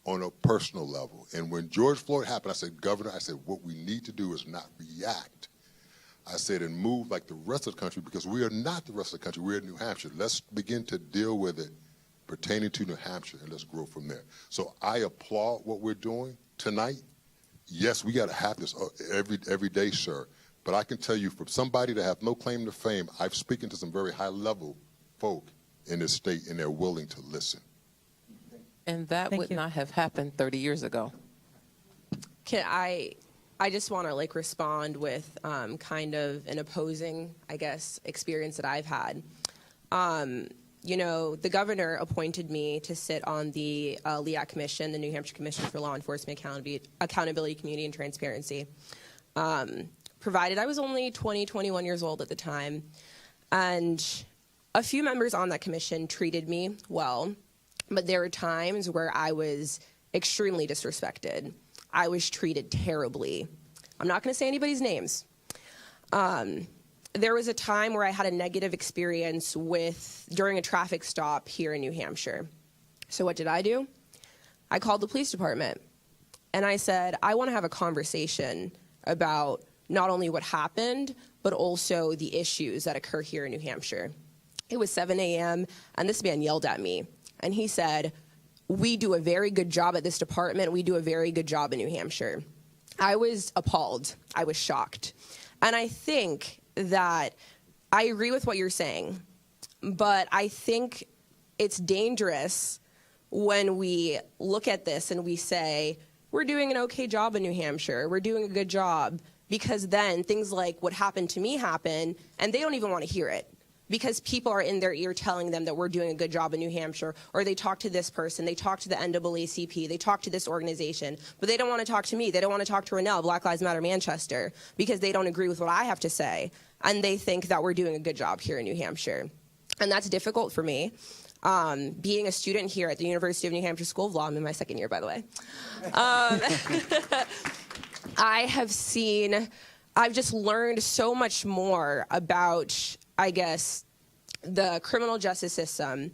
on a personal level. And when George Floyd happened, I said, Governor, I said, what we need to do is not react. I said, and move like the rest of the country, because we are not the rest of the country. We're in New Hampshire. Let's begin to deal with it pertaining to New Hampshire, and let's grow from there. So I applaud what we're doing tonight. Yes, we got to have this every day, sir. But I can tell you, from somebody to have no claim to fame, I've spoken to some very high-level folk in this state, and they're willing to listen. And that would not have happened 30 years ago. I just want to respond with kind of an opposing, I guess, experience that I've had. You know, the governor appointed me to sit on the LEAC Commission, the New Hampshire Commission for Law Enforcement Accountability, Community, and Transparency. Provided I was only 21 years old at the time. And a few members on that commission treated me well, but there were times where I was extremely disrespected. I was treated terribly. I'm not going to say anybody's names. There was a time where I had a negative experience during a traffic stop here in New Hampshire. So what did I do? I called the police department, and I said, I want to have a conversation about not only what happened, but also the issues that occur here in New Hampshire. It was 7 a.m., and this man yelled at me, and he said, "We do a very good job at this department. We do a very good job in New Hampshire." I was appalled. I was shocked. And I think that I agree with what you're saying, but I think it's dangerous when we look at this and we say, we're doing an okay job in New Hampshire, we're doing a good job, because then things like what happened to me happen, and they don't even want to hear it, because people are in their ear telling them that we're doing a good job in New Hampshire, or they talk to this person, they talk to the NAACP, they talk to this organization, but they don't want to talk to me. They don't want to talk to Renell, Black Lives Matter Manchester, because they don't agree with what I have to say, and they think that we're doing a good job here in New Hampshire. And that's difficult for me. Being a student here at the University of New Hampshire School of Law, I'm in my second year, by the way, I've just learned so much more about, I guess, the criminal justice system.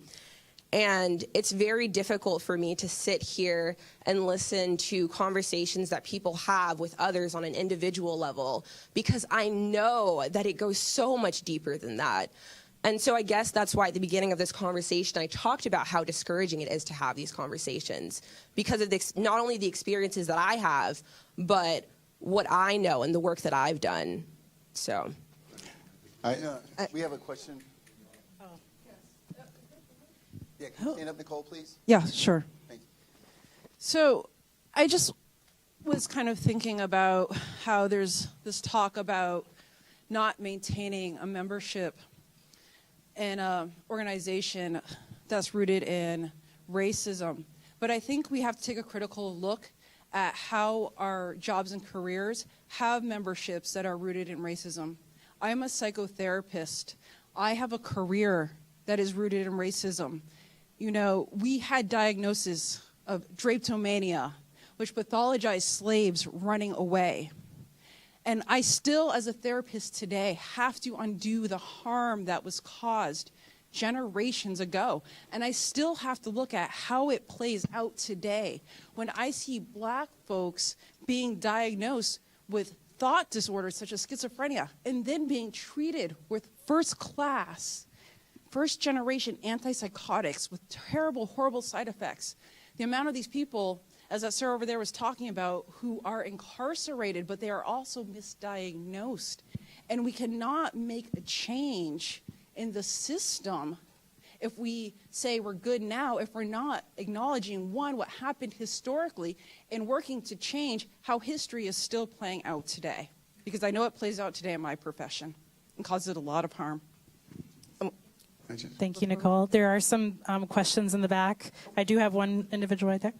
And it's very difficult for me to sit here and listen to conversations that people have with others on an individual level, because I know that it goes so much deeper than that. And so I guess that's why at the beginning of this conversation, I talked about how discouraging it is to have these conversations, because of not only the experiences that I have, but what I know and the work that I've done. So. We have a question. Yeah, can you stand up, Nicole, please? Yeah, sure. Thank you. So I just was kind of thinking about how there's this talk about not maintaining a membership in an organization that's rooted in racism. But I think we have to take a critical look at how our jobs and careers have memberships that are rooted in racism. I'm a psychotherapist. I have a career that is rooted in racism. You know, we had diagnosis of drapetomania, which pathologized slaves running away. And I still, as a therapist today, have to undo the harm that was caused generations ago. And I still have to look at how it plays out today when I see Black folks being diagnosed with thought disorders such as schizophrenia and then being treated with first-class, first-generation antipsychotics with terrible, horrible side effects. The amount of these people, as that sir over there was talking about, who are incarcerated, but they are also misdiagnosed. And we cannot make a change in the system if we say we're good now, if we're not acknowledging, one, what happened historically, and working to change how history is still playing out today. Because I know it plays out today in my profession and causes a lot of harm. Thank you, Nicole. There are some questions in the back. I do have one individual right there.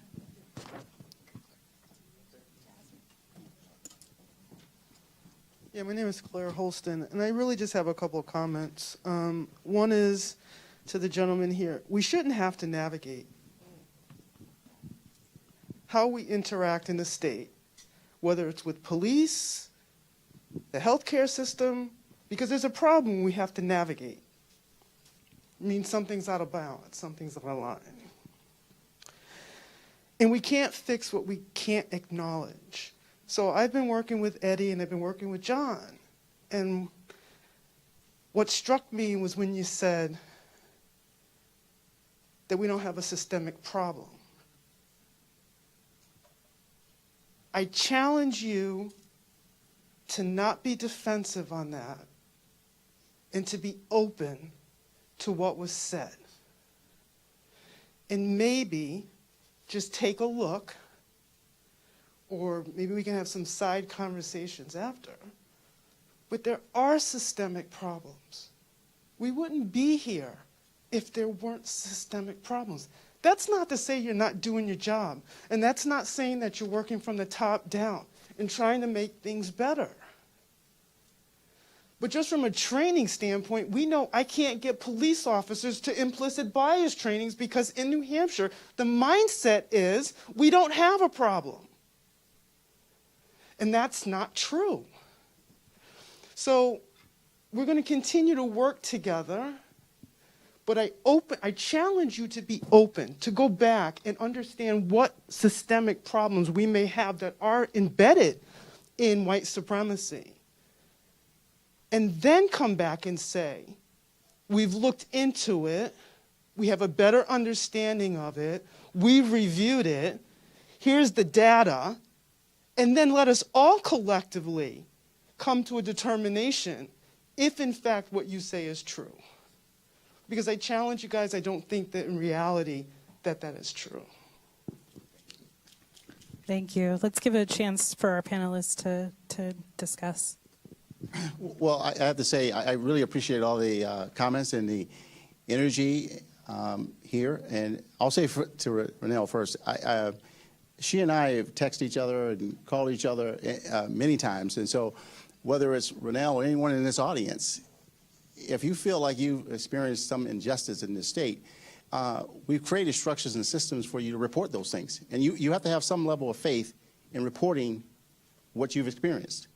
Yeah, my name is Claire Holston, and I really just have a couple of comments. One is to the gentleman here. We shouldn't have to navigate how we interact in the state, whether it's with police, the healthcare system, because there's a problem we have to navigate. It means something's out of balance, something's out of line. And we can't fix what we can't acknowledge. So I've been working with Eddie and I've been working with John. And what struck me was when you said that we don't have a systemic problem. I challenge you to not be defensive on that and to be open to what was said. And maybe just take a look, or maybe we can have some side conversations after. But there are systemic problems. We wouldn't be here if there weren't systemic problems. That's not to say you're not doing your job. And that's not saying that you're working from the top down and trying to make things better. But just from a training standpoint, we know I can't get police officers to implicit bias trainings because in New Hampshire, the mindset is we don't have a problem. And that's not true. So we're going to continue to work together, but I challenge you to be open, to go back and understand what systemic problems we may have that are embedded in white supremacy. and then come back and say, we've looked into it, we have a better understanding of it, we've reviewed it, here's the data, and then let us all collectively come to a determination if in fact what you say is true. Because I challenge you guys, I don't think that in reality that is true. Thank you. Let's give a chance for our panelists to discuss. Well, I have to say, I really appreciate all the comments and the energy here. And I'll say to Renelle first, she and I have texted each other and called each other many times. And so whether it's Renelle or anyone in this audience, if you feel like you've experienced some injustice in this state, we've created structures and systems for you to report those things. And you have to have some level of faith in reporting what you've experienced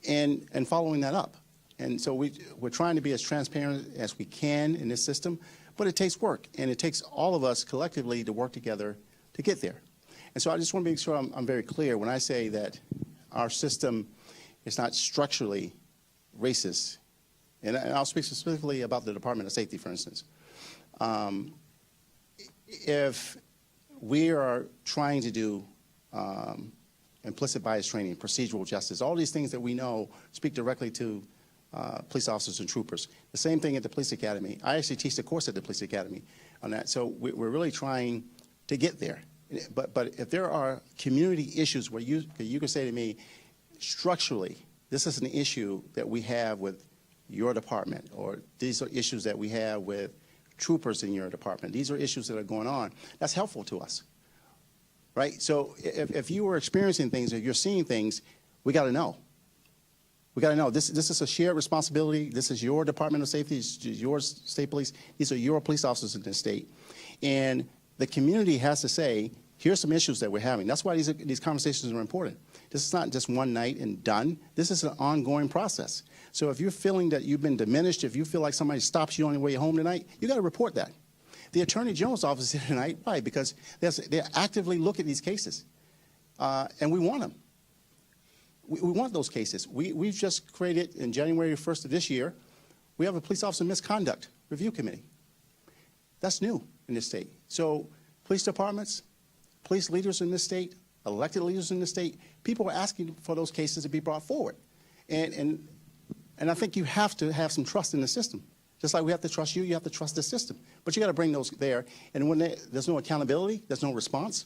and following that up. And so we're trying to be as transparent as we can in this system, but it takes work, and it takes all of us collectively to work together to get there. And so I just want to make sure I'm very clear when I say that our system is not structurally racist. And I'll speak specifically about the Department of Safety, for instance. If we are trying to do implicit bias training, procedural justice, all these things that we know speak directly to police officers and troopers. The same thing at the police academy. I actually teach the course at the police academy on that. So we're really trying to get there. But if there are community issues where you can say to me, structurally, this is an issue that we have with your department, or these are issues that we have with troopers in your department. These are issues that are going on. That's helpful to us, right? So if you are experiencing things, if you're seeing things, we got to know. We got to know. This is a shared responsibility. This is your Department of Safety. It's your state police. These are your police officers in this state. And the community has to say, here's some issues that we're having. That's why these conversations are important. This is not just one night and done. This is an ongoing process. So if you're feeling that you've been diminished, if you feel like somebody stops you on your way home tonight, you got to report that. The Attorney General's office is here tonight. Why? Because they actively look at these cases, and we want them. We want those cases. We've just created, in January 1st of this year, we have a police officer misconduct review committee. That's new in this state. So police departments, police leaders in this state, elected leaders in this state, people are asking for those cases to be brought forward. And I think you have to have some trust in the system. Just like we have to trust you, you have to trust the system. But you got to bring those there. And when there's no accountability, there's no response,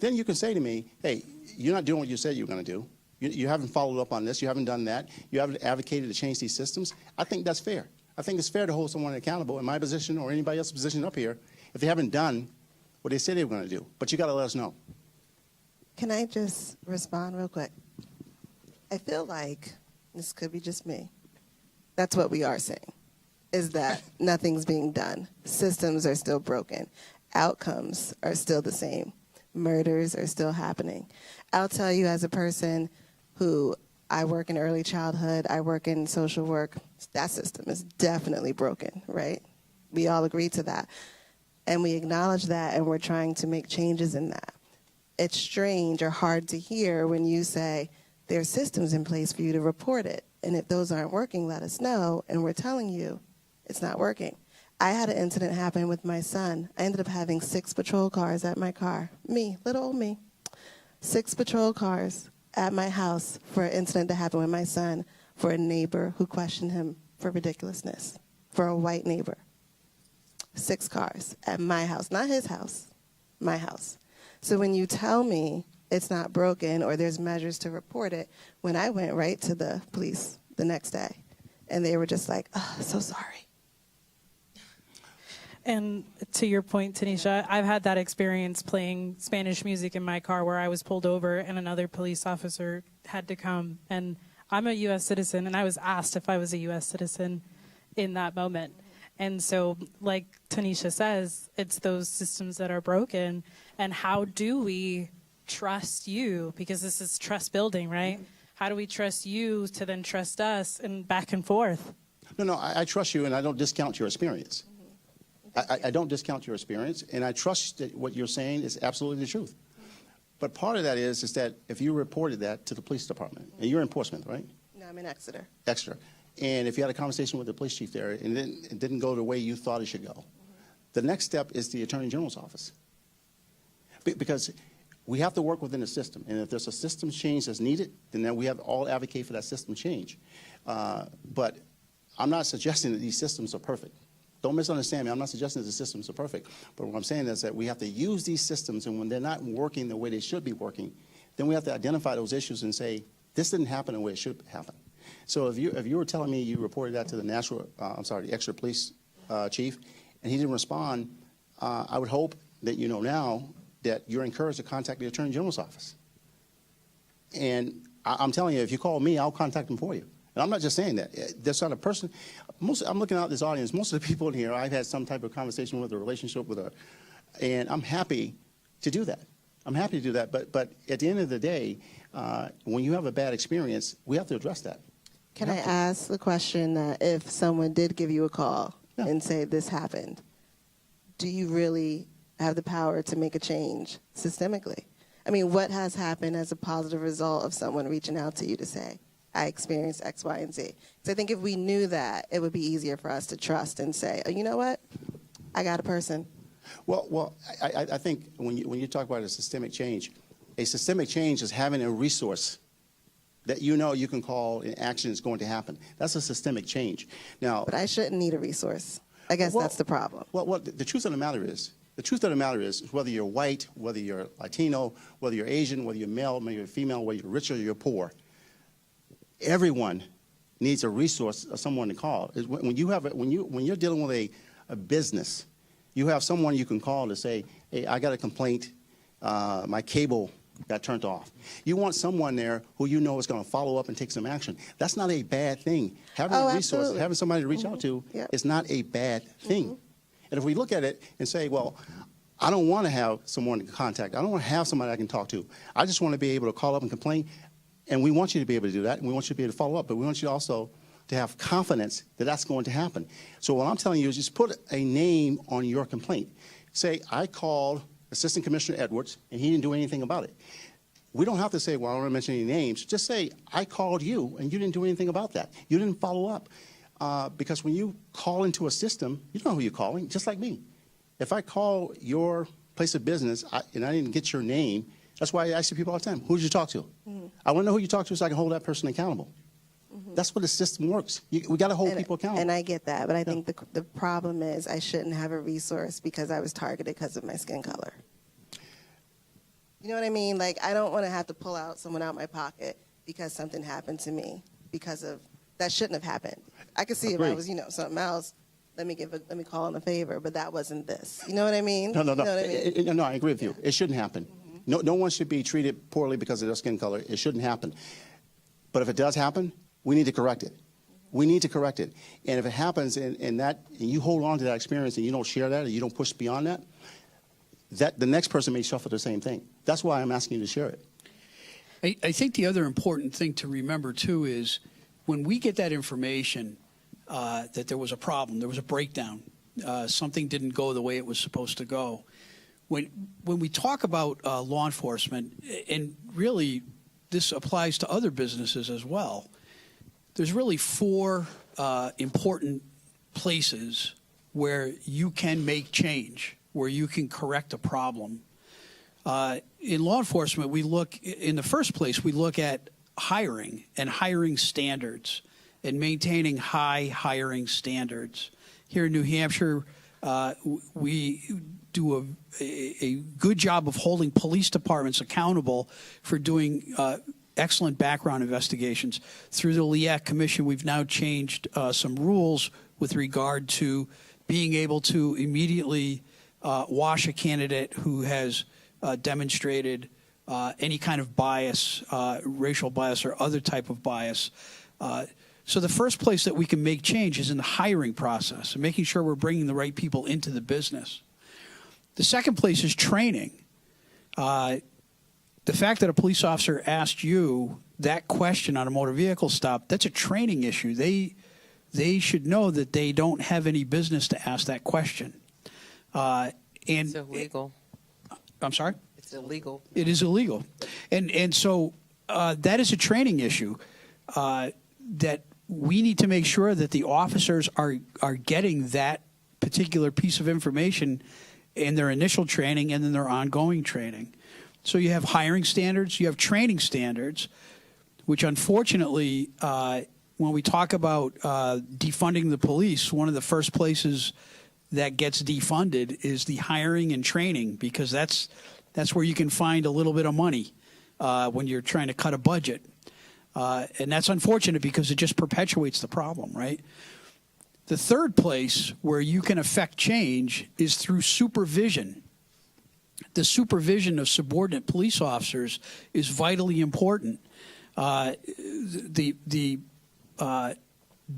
then you can say to me, hey, you're not doing what you said you were going to do. You haven't followed up on this. You haven't done that. You haven't advocated to change these systems. I think that's fair. I think it's fair to hold someone accountable in my position or anybody else's position up here if they haven't done what they said they were going to do. But you got to let us know. Can I just respond real quick? I feel like, this could be just me, that's what we are saying, is that nothing's being done. Systems are still broken. Outcomes are still the same. Murders are still happening. I'll tell you, as a person who, I work in early childhood, I work in social work, that system is definitely broken, right? We all agree to that. And we acknowledge that, and we're trying to make changes in that. It's strange or hard to hear when you say there are systems in place for you to report it. And if those aren't working, let us know. And we're telling you it's not working. I had an incident happen with my son. I ended up having 6 patrol cars at my car. Me, little old me. 6 patrol cars at my house for an incident that happened with my son for a neighbor who questioned him for ridiculousness, for a white neighbor. 6 cars at my house, not his house, my house. So when you tell me it's not broken or there's measures to report it, when I went right to the police the next day, and they were just like, oh, so sorry. And to your point, Tanisha, I've had that experience playing Spanish music in my car where I was pulled over and another police officer had to come. And I'm a U.S. citizen, and I was asked if I was a U.S. citizen in that moment. And so, like Tanisha says, it's those systems that are broken. And how do we trust you? Because this is trust building, right? How do we trust you to then trust us and back and forth? No, I trust you, and I don't discount your experience. I don't discount your experience, and I trust that what you're saying is absolutely the truth. But part of that is that if you reported that to the police department, and you're in Portsmouth, right? No, I'm in Exeter. Exeter. And if you had a conversation with the police chief there and it didn't go the way you thought it should go, the next step is the Attorney General's office. Because we have to work within the system. And if there's a system change that's needed, then we have to all advocate for that system change. But I'm not suggesting that these systems are perfect. Don't misunderstand me. I'm not suggesting that the systems are perfect. But what I'm saying is that we have to use these systems, and when they're not working the way they should be working, then we have to identify those issues and say, this didn't happen the way it should happen. So if you were telling me you reported that to the the extra police chief, and he didn't respond, I would hope that you know now that you're encouraged to contact the Attorney General's office. And I'm telling you, if you call me, I'll contact him for you. And I'm not just saying that. There's not a person. I'm looking out at this audience. Most of the people in here, I've had some type of conversation with, a relationship with, and I'm happy to do that. I'm happy to do that. But at the end of the day, when you have a bad experience, we have to address that. Can I ask the question that if someone did give you a call and say this happened, do you really have the power to make a change systemically? I mean, what has happened as a positive result of someone reaching out to you to say, I experienced X, Y, and Z? Because I think if we knew that, it would be easier for us to trust and say, oh, you know what? I got a person. Well, I think when you talk about a systemic change is having a resource that you know you can call and action is going to happen. That's a systemic change. Now, But I shouldn't need a resource. I guess that's the problem. Well, the truth of the matter is, whether you're white, whether you're Latino, whether you're Asian, whether you're male, whether you're female, whether you're rich or you're poor, everyone needs a resource or someone to call. When you're dealing with a business, you have someone you can call to say, hey, I got a complaint, my cable got turned off. You want someone there who you know is going to follow up and take some action. That's not a bad thing. Having a resource, absolutely. having somebody to reach out to is not a bad thing. And if we look at it and say, well, I don't want to have someone to contact. I don't want to have somebody I can talk to. I just want to be able to call up and complain. And we want you to be able to do that, and we want you to be able to follow up. But we want you also to have confidence that that's going to happen. So what I'm telling you is just put a name on your complaint. Say, I called Assistant Commissioner Edwards, and he didn't do anything about it. We don't have to say, well, I don't want to mention any names. Just say, I called you, and you didn't do anything about that. You didn't follow up. Because when you call into a system, you don't know who you're calling, just like me. If I call your place of business and I didn't get your name, that's why I ask people all the time, who did you talk to? I want to know who you talked to so I can hold that person accountable. That's what the system works. We got to hold people accountable. And I get that, but I think the problem is I shouldn't have a resource because I was targeted because of my skin color. You know what I mean? Like, I don't want to have to pull out someone out my pocket because something happened to me because of that shouldn't have happened. I could see if I was, something else. Let me call in a favor, but that wasn't this. You know what I mean? No. You know what I mean? No, I agree with you. It shouldn't happen. No one should be treated poorly because of their skin color. It shouldn't happen. But if it does happen, we need to correct it. We need to correct it. And if it happens and you hold on to that experience and you don't share that or you don't push beyond that, the next person may suffer the same thing. That's why I'm asking you to share it. I think the other important thing to remember, too, is when we get that information that there was a problem, there was a breakdown, something didn't go the way it was supposed to go, when we talk about law enforcement, and really this applies to other businesses as well, there's really four important places where you can make change, where you can correct a problem. In law enforcement, in the first place, we look at hiring and hiring standards and maintaining high hiring standards. Here in New Hampshire, we do a good job of holding police departments accountable for doing excellent background investigations. Through the LEAC Commission, we've now changed some rules with regard to being able to immediately wash a candidate who has demonstrated any kind of bias, racial bias or other type of bias. So the first place that we can make change is in the hiring process and making sure we're bringing the right people into the business. The second place is training. The fact that a police officer asked you that question on a motor vehicle stop, that's a training issue. They should know that they don't have any business to ask that question. It's illegal. I'm sorry? It's illegal. It is illegal. And so that is a training issue that we need to make sure that the officers are getting that particular piece of information in their initial training and in their ongoing training. So you have hiring standards, you have training standards, which unfortunately, when we talk about defunding the police, one of the first places that gets defunded is the hiring and training, because that's where you can find a little bit of money when you're trying to cut a budget. And that's unfortunate because it just perpetuates the problem, right? The third place where you can affect change is through supervision. The supervision of subordinate police officers is vitally important. The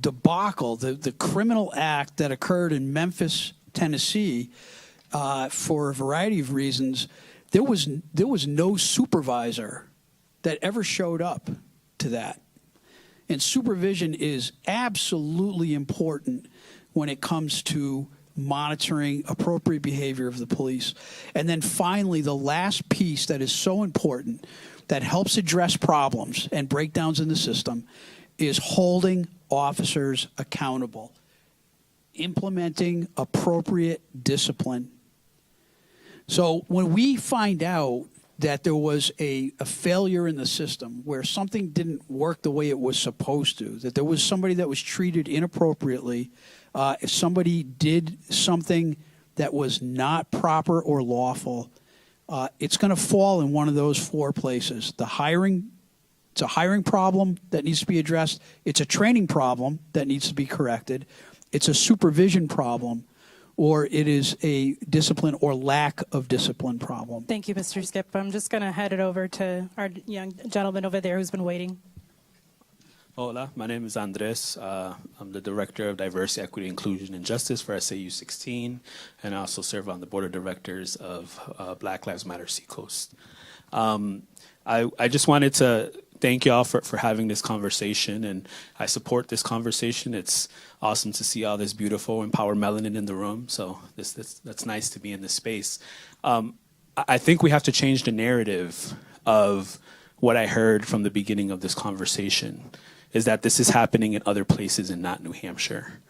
debacle, the criminal act that occurred in Memphis, Tennessee, for a variety of reasons, there was no supervisor that ever showed up to that. And supervision is absolutely important when it comes to monitoring appropriate behavior of the police. And then finally, the last piece that is so important that helps address problems and breakdowns in the system is holding officers accountable, implementing appropriate discipline. So when we find out that there was a failure in the system where something didn't work the way it was supposed to, that there was somebody that was treated inappropriately, if somebody did something that was not proper or lawful, it's going to fall in one of those four places. The hiring, it's a hiring problem that needs to be addressed. It's a training problem that needs to be corrected. It's a supervision problem, or it is a discipline or lack of discipline problem. Thank you, Mr. Skip. I'm just going to head it over to our young gentleman over there who's been waiting. Hola, my name is Andres. I'm the Director of Diversity, Equity, Inclusion, and Justice for SAU 16, and I also serve on the Board of Directors of Black Lives Matter Seacoast. I just wanted to thank y'all for having this conversation, and I support this conversation. It's awesome to see all this beautiful empowered melanin in the room, so that's nice to be in this space. I think we have to change the narrative of what I heard from the beginning of this conversation, is that this is happening in other places and not New Hampshire.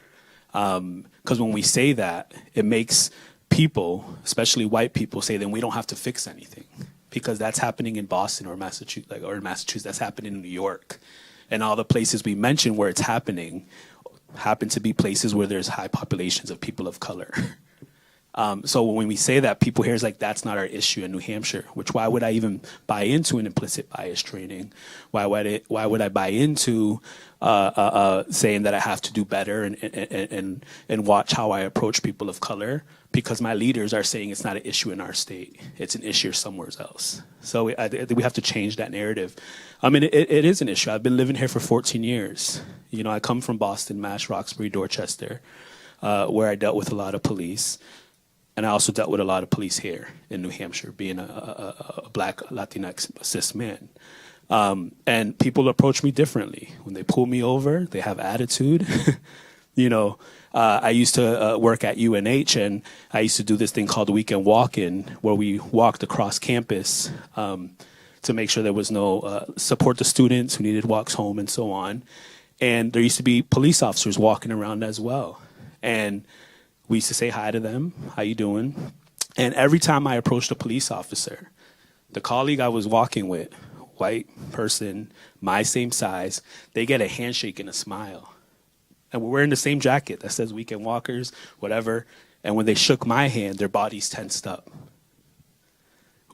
Because when we say that, it makes people, especially white people, say then we don't have to fix anything, because that's happening in Boston or Massachusetts, that's happening in New York. And all the places we mentioned where it's happening happen to be places where there's high populations of people of color. So when we say that, people hear it's like, that's not our issue in New Hampshire, which why would I even buy into an implicit bias training? Why would I buy into saying that I have to do better and watch how I approach people of color? Because my leaders are saying it's not an issue in our state. It's an issue somewhere else. So I think we have to change that narrative. I mean, it is an issue. I've been living here for 14 years. You know, I come from Boston, Mass, Roxbury, Dorchester, where I dealt with a lot of police. And I also dealt with a lot of police here in New Hampshire, being a Black Latinx cis man. And people approach me differently. When they pull me over, they have attitude. You know, I used to work at UNH, and I used to do this thing called Weekend Walk-In, where we walked across campus to make sure there was no support the students who needed walks home and so on. And there used to be police officers walking around as well. And we used to say hi to them, how you doing? And every time I approached a police officer, the colleague I was walking with, white person, my same size, they get a handshake and a smile. And we're wearing the same jacket that says Weekend Walkers, whatever. And when they shook my hand, their bodies tensed up.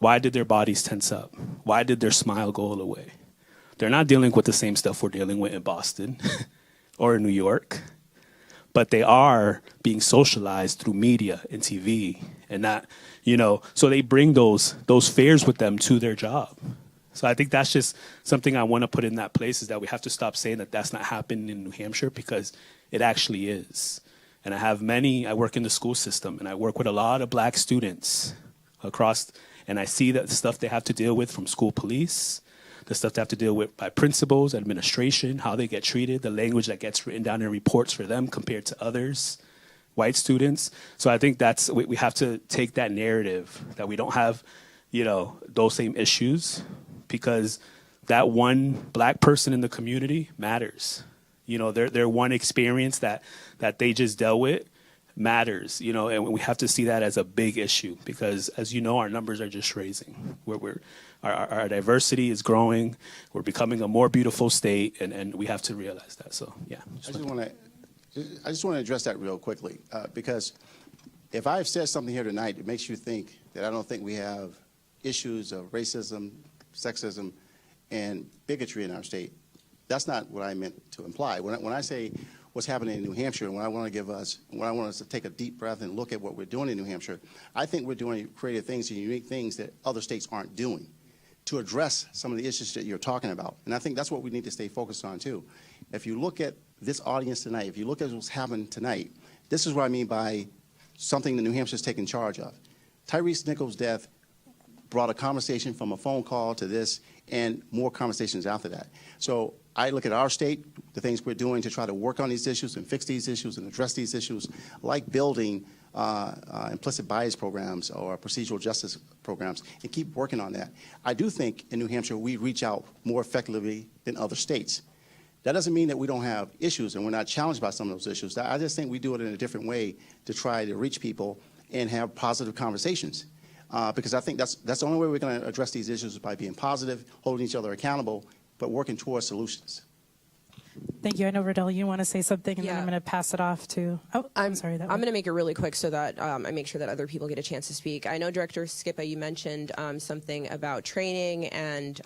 Why did their bodies tense up? Why did their smile go away? They're not dealing with the same stuff we're dealing with in Boston or in New York. But they are being socialized through media and TV, and that, you know, so they bring those fears with them to their job. So I think that's just something I want to put in that place, is that we have to stop saying that that's not happening in New Hampshire, because it actually is. And I work in the school system, and I work with a lot of Black students across, and I see that the stuff they have to deal with from school police, the stuff they have to deal with by principals, administration, how they get treated, the language that gets written down in reports for them compared to others, white students. So I think we have to take that narrative that we don't have, you know, those same issues, because that one Black person in the community matters. You know, their one experience that they just dealt with matters, you know, and we have to see that as a big issue because, as you know, our numbers are just raising. Our diversity is growing. We're becoming a more beautiful state, and we have to realize that. So, yeah. I just want to address that real quickly because if I've said something here tonight, it makes you think that I don't think we have issues of racism, sexism, and bigotry in our state. That's not what I meant to imply. When I say what's happening in New Hampshire, and when I want us to take a deep breath and look at what we're doing in New Hampshire, I think we're doing creative things and unique things that other states aren't doing to address some of the issues that you're talking about. And I think that's what we need to stay focused on, too. If you look at this audience tonight, if you look at what's happened tonight, this is what I mean by something that New Hampshire's taken charge of. Tyrese Nichols' death brought a conversation from a phone call to this and more conversations after that. So I look at our state, the things we're doing to try to work on these issues and fix these issues and address these issues, like building implicit bias programs or procedural justice programs, and keep working on that. I do think in New Hampshire we reach out more effectively than other states. That doesn't mean that we don't have issues and we're not challenged by some of those issues. I just think we do it in a different way to try to reach people and have positive conversations. Because I think that's the only way we're going to address these issues is by being positive, holding each other accountable, but working towards solutions. Thank you. I know, Riddell, you want to say something, and then I'm going to pass it off to. Oh, I'm sorry. I'm going to make it really quick so that I make sure that other people get a chance to speak. I know, Director Skipa, you mentioned something about training and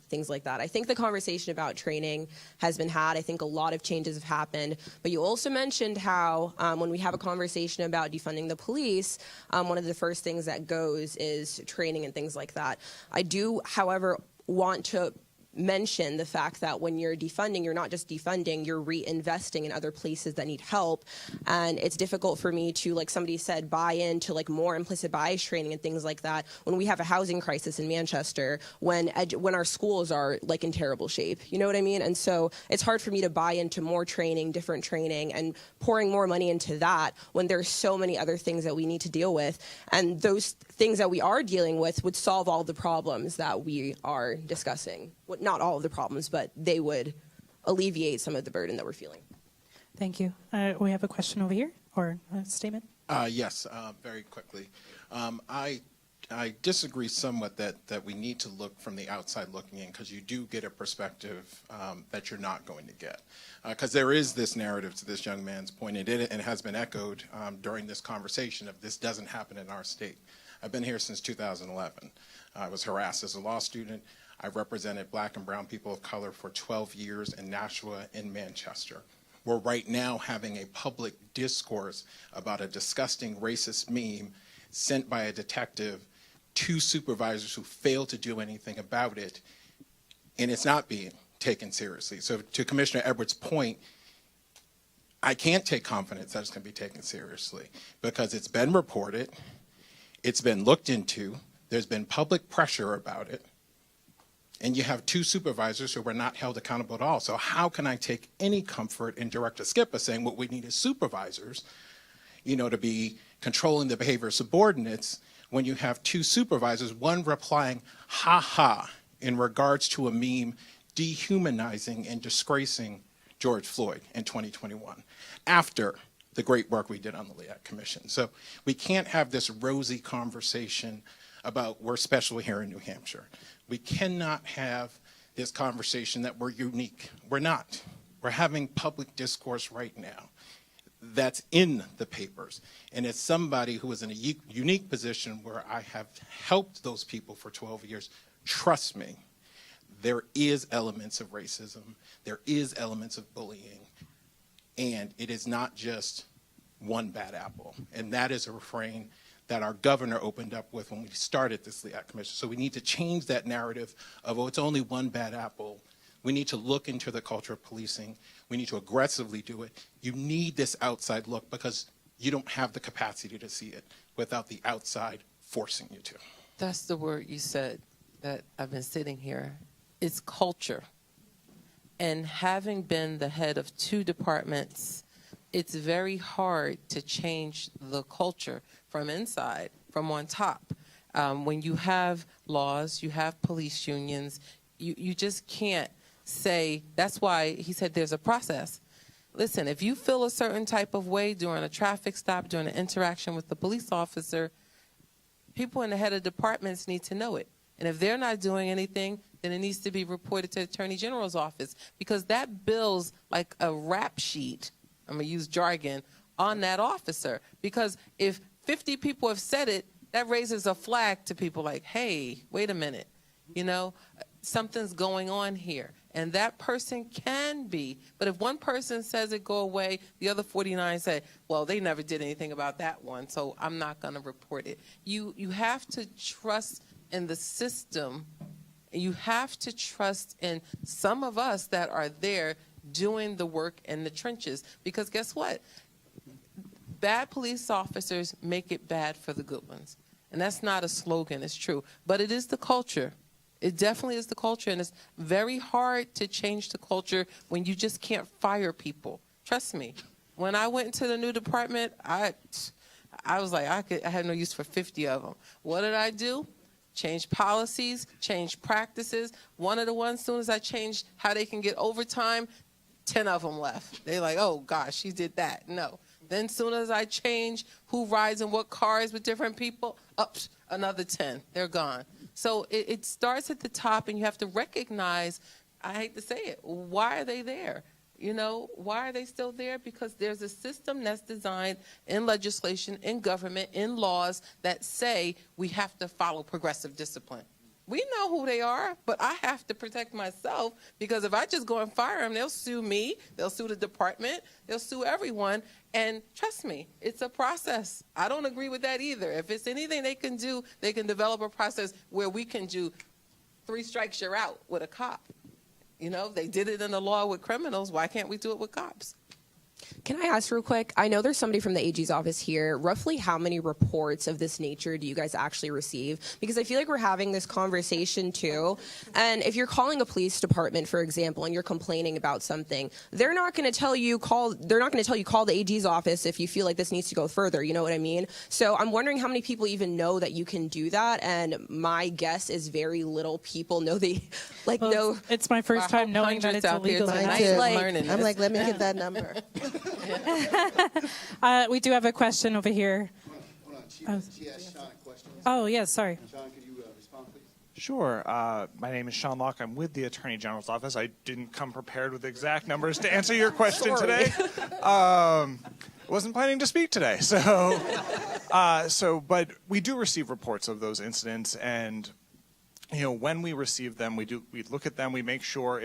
things like that. I think the conversation about training has been had. I think a lot of changes have happened. But you also mentioned how when we have a conversation about defunding the police, one of the first things that goes is training and things like that. I do, however, want to mention the fact that when you're defunding, you're not just defunding, you're reinvesting in other places that need help. And it's difficult for me to, like somebody said, buy into like more implicit bias training and things like that when we have a housing crisis in Manchester, when our schools are like in terrible shape. You know what I mean? And so it's hard for me to buy into more training, different training, and pouring more money into that when there's so many other things that we need to deal with. And those things that we are dealing with would solve all the problems that we are discussing. Not all of the problems, but they would alleviate some of the burden that we're feeling. Thank you. We have a question over here, or a statement? Yes, very quickly. I disagree somewhat that we need to look from the outside looking in, because you do get a perspective that you're not going to get. Because there is this narrative, to this young man's point, and it has been echoed during this conversation of this doesn't happen in our state. I've been here since 2011. I was harassed as a law student. I represented black and brown people of color for 12 years in Nashua and Manchester. We're right now having a public discourse about a disgusting racist meme sent by a detective to supervisors who failed to do anything about it, and it's not being taken seriously. So to Commissioner Edwards' point, I can't take confidence that it's going to be taken seriously because it's been reported, it's been looked into, there's been public pressure about it, and you have two supervisors who were not held accountable at all. So how can I take any comfort in Director Skipa saying what we need is supervisors, to be controlling the behavior of subordinates when you have two supervisors, one replying, ha ha, in regards to a meme dehumanizing and disgracing George Floyd in 2021, after the great work we did on the LEAC Commission. So we can't have this rosy conversation about we're special here in New Hampshire. We cannot have this conversation that we're unique. We're not. We're having public discourse right now that's in the papers. And as somebody who is in a unique position where I have helped those people for 12 years, trust me, there is elements of racism. There is elements of bullying. And it is not just one bad apple. And that is a refrain that our governor opened up with when we started this LEAC Commission. So we need to change that narrative of, it's only one bad apple. We need to look into the culture of policing. We need to aggressively do it. You need this outside look because you don't have the capacity to see it without the outside forcing you to. That's the word you said that I've been sitting here. It's culture. And having been the head of two departments, it's very hard to change the culture from inside, from on top. When you have laws, you have police unions, you just can't say, that's why he said there's a process. Listen, if you feel a certain type of way during a traffic stop, during an interaction with the police officer, people in the head of departments need to know it. And if they're not doing anything, then it needs to be reported to the Attorney General's office, because that builds like a rap sheet, I'm going to use jargon, on that officer. Because if 50 people have said it, that raises a flag to people like, hey, wait a minute, you know, something's going on here. And that person can be, but if one person says it, go away, the other 49 say, well, they never did anything about that one, so I'm not going to report it. You have to trust in the system. You have to trust in some of us that are there doing the work in the trenches. Because guess what? Bad police officers make it bad for the good ones. And that's not a slogan, it's true. But it is the culture. It definitely is the culture, and it's very hard to change the culture when you just can't fire people. Trust me. When I went into the new department, I was like, I had no use for 50 of them. What did I do? Change policies, change practices. One of the ones, as soon as I changed how they can get overtime, 10 of them left. They're like, oh, gosh, she did that. No. Then as soon as I change who rides in what cars with different people, up another 10. They're gone. So it starts at the top, and you have to recognize, I hate to say it, why are they there? You know, why are they still there? Because there's a system that's designed in legislation, in government, in laws that say we have to follow progressive discipline. We know who they are, but I have to protect myself, because if I just go and fire them, they'll sue me, they'll sue the department, they'll sue everyone. And trust me, it's a process. I don't agree with that either. If it's anything they can do, they can develop a process where we can do 3 strikes, you're out with a cop. You know, they did it in the law with criminals. Why can't we do it with cops? Can I ask real quick? I know there's somebody from the AG's office here. Roughly how many reports of this nature do you guys actually receive? Because I feel like we're having this conversation too. And if you're calling a police department, for example, and you're complaining about something, they're not going to tell you call the AG's office if you feel like this needs to go further. You know what I mean? So I'm wondering how many people even know that you can do that. And my guess is very little people know know. It's my first time knowing that it's illegal. I'm like, let me get that number. We do have a question over here. Hold on. She asked Sean a question. Oh, yes, sorry. Sean, could you respond, please? Sure. My name is Sean Locke. I'm with the Attorney General's office. I didn't come prepared with exact numbers to answer your question today. Wasn't planning to speak today. But we do receive reports of those incidents, and you know, when we receive them, we look at them, we make sure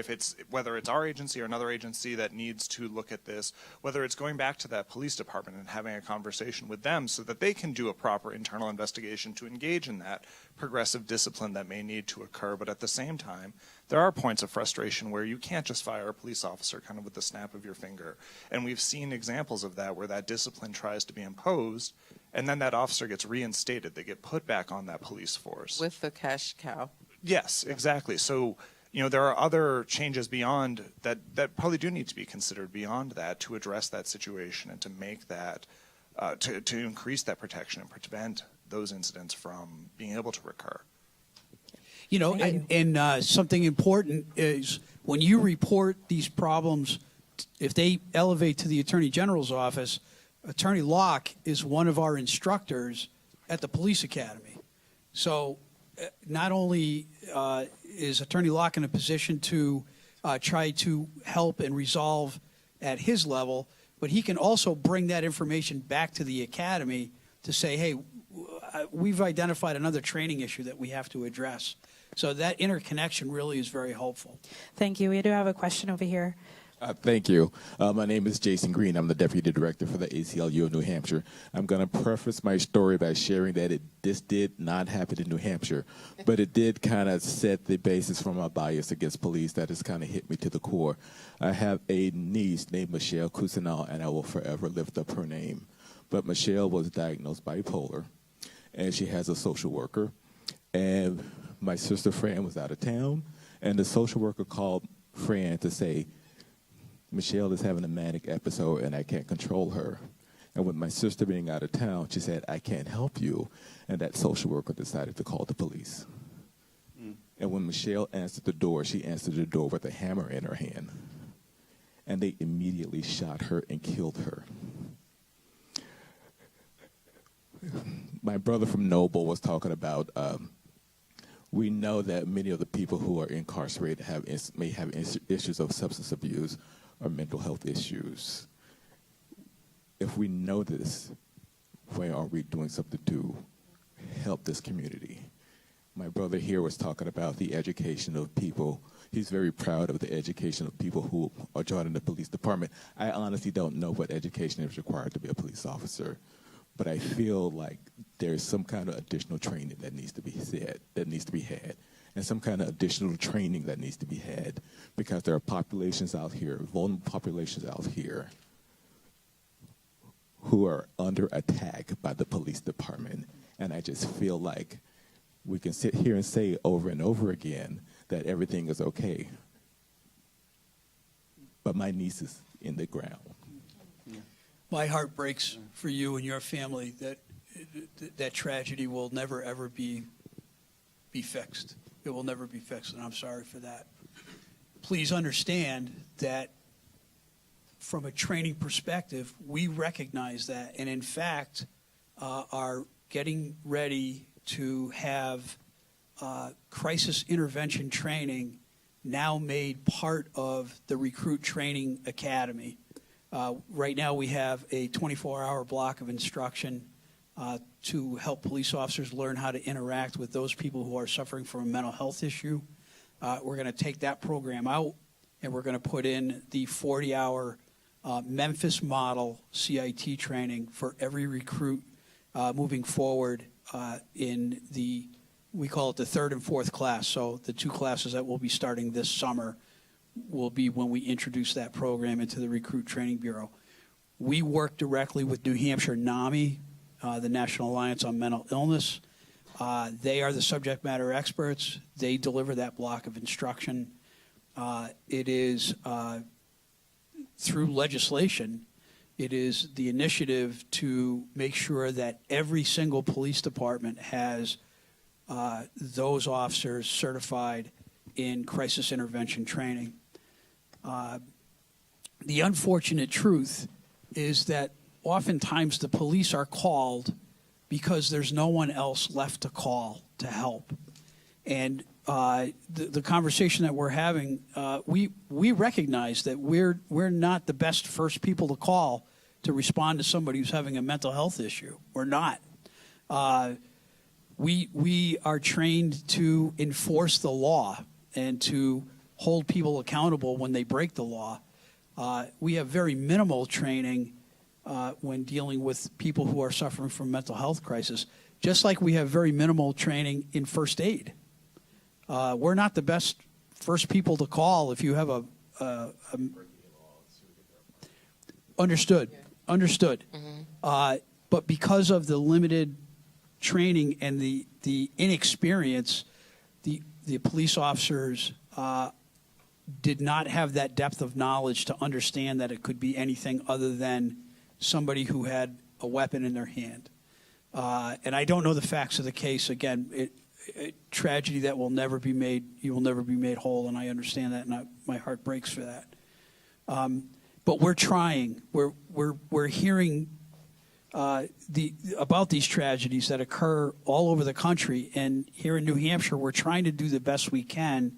whether it's our agency or another agency that needs to look at this, whether it's going back to that police department and having a conversation with them so that they can do a proper internal investigation to engage in that progressive discipline that may need to occur. But at the same time, there are points of frustration where you can't just fire a police officer kind of with the snap of your finger. And we've seen examples of that where that discipline tries to be imposed, and then that officer gets reinstated. They get put back on that police force. With the cash cow. Yes, exactly. So, you know, there are other changes beyond that probably do need to be considered beyond that to address that situation and to make that, to increase that protection and prevent those incidents from being able to recur. You know, and something important is when you report these problems, if they elevate to the Attorney General's office, Attorney Locke is one of our instructors at the Police Academy. So not only is Attorney Locke in a position to try to help and resolve at his level, but he can also bring that information back to the Academy to say, hey, we've identified another training issue that we have to address. So that interconnection really is very helpful. Thank you. We do have a question over here. Thank you. My name is Jason Green. I'm the Deputy Director for the ACLU of New Hampshire. I'm going to preface my story by sharing that this did not happen in New Hampshire, but it did kind of set the basis for my bias against police that has kind of hit me to the core. I have a niece named Michelle Cousineau, and I will forever lift up her name. But Michelle was diagnosed bipolar, and she has a social worker. And my sister Fran was out of town, and the social worker called Fran to say, Michelle is having a manic episode and I can't control her. And with my sister being out of town, she said, I can't help you. And that social worker decided to call the police. And when Michelle answered the door, she answered the door with a hammer in her hand. And they immediately shot her and killed her. My brother from Noble was talking about, we know that many of the people who are incarcerated may have issues of substance abuse or mental health issues. If we know this, why aren't we doing something to help this community? My brother here was talking about the education of people. He's very proud of the education of people who are joining the police department. I honestly don't know what education is required to be a police officer, but I feel like there's some kind of additional training that needs to be had, and some kind of additional training that needs to be had, because there are populations out here, vulnerable populations out here, who are under attack by the police department. And I just feel like we can sit here and say over and over again that everything is okay. But my niece is in the ground. My heart breaks for you and your family that that tragedy will never, ever be fixed. It will never be fixed, and I'm sorry for that. Please understand that from a training perspective, we recognize that, and in fact, are getting ready to have crisis intervention training now made part of the Recruit Training Academy. Right now we have a 24-hour block of instruction to help police officers learn how to interact with those people who are suffering from a mental health issue. We're going to take that program out, and we're going to put in the 40-hour Memphis model CIT training for every recruit moving forward in the, we call it the third and fourth class. So the two classes that will be starting this summer will be when we introduce that program into the Recruit Training Bureau. We work directly with New Hampshire NAMI, the National Alliance on Mental Illness. They are the subject matter experts. They deliver that block of instruction. It is through legislation, it is the initiative to make sure that every single police department has those officers certified in crisis intervention training. The unfortunate truth is that oftentimes the police are called because there's no one else left to call to help. And the conversation that we're having, we recognize that we're not the best first people to call to respond to somebody who's having a mental health issue. We're not. We are trained to enforce the law and to hold people accountable when they break the law. We have very minimal training when dealing with people who are suffering from mental health crisis, just like we have very minimal training in first aid. We're not the best first people to call if you have a understood. Mm-hmm. But because of the limited training and the inexperience, the police officers did not have that depth of knowledge to understand that it could be anything other than somebody who had a weapon in their hand. And I don't know the facts of the case. Again, tragedy that will never be made. You will never be made whole, and I understand that, and my heart breaks for that. But we're trying. We're hearing about these tragedies that occur all over the country, and here in New Hampshire, we're trying to do the best we can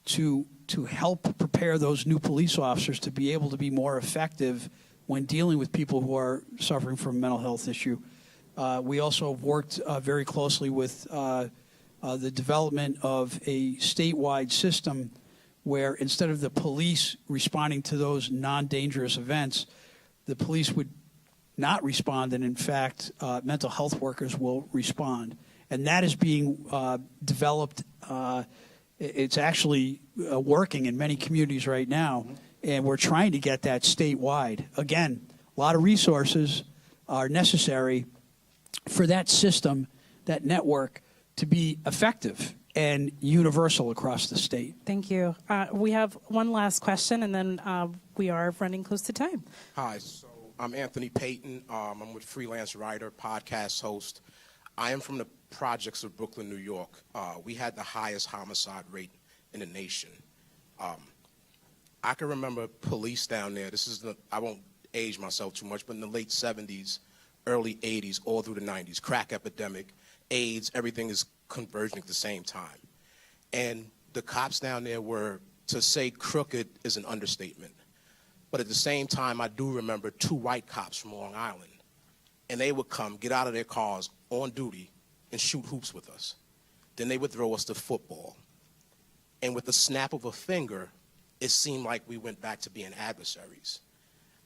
to help prepare those new police officers to be able to be more effective when dealing with people who are suffering from a mental health issue. We also have worked very closely with the development of a statewide system where instead of the police responding to those non-dangerous events, the police would not respond, and in fact, mental health workers will respond. And that is being developed. It's actually working in many communities right now, and we're trying to get that statewide. Again, a lot of resources are necessary for that system, that network, to be effective and universal across the state. Thank you. We have one last question, and then we are running close to time. Hi, so I'm Anthony Payton. I'm with freelance writer, podcast host. I am from the projects of Brooklyn, New York. We had the highest homicide rate in the nation. I can remember police down there. I won't age myself too much, but in the late 70s, early 80s, all through the 90s, crack epidemic, AIDS, everything is converging at the same time. And the cops down there were, to say crooked is an understatement. But at the same time, I do remember 2 white cops from Long Island. And they would come, get out of their cars on duty, and shoot hoops with us. Then they would throw us the football. And with the snap of a finger, it seemed like we went back to being adversaries.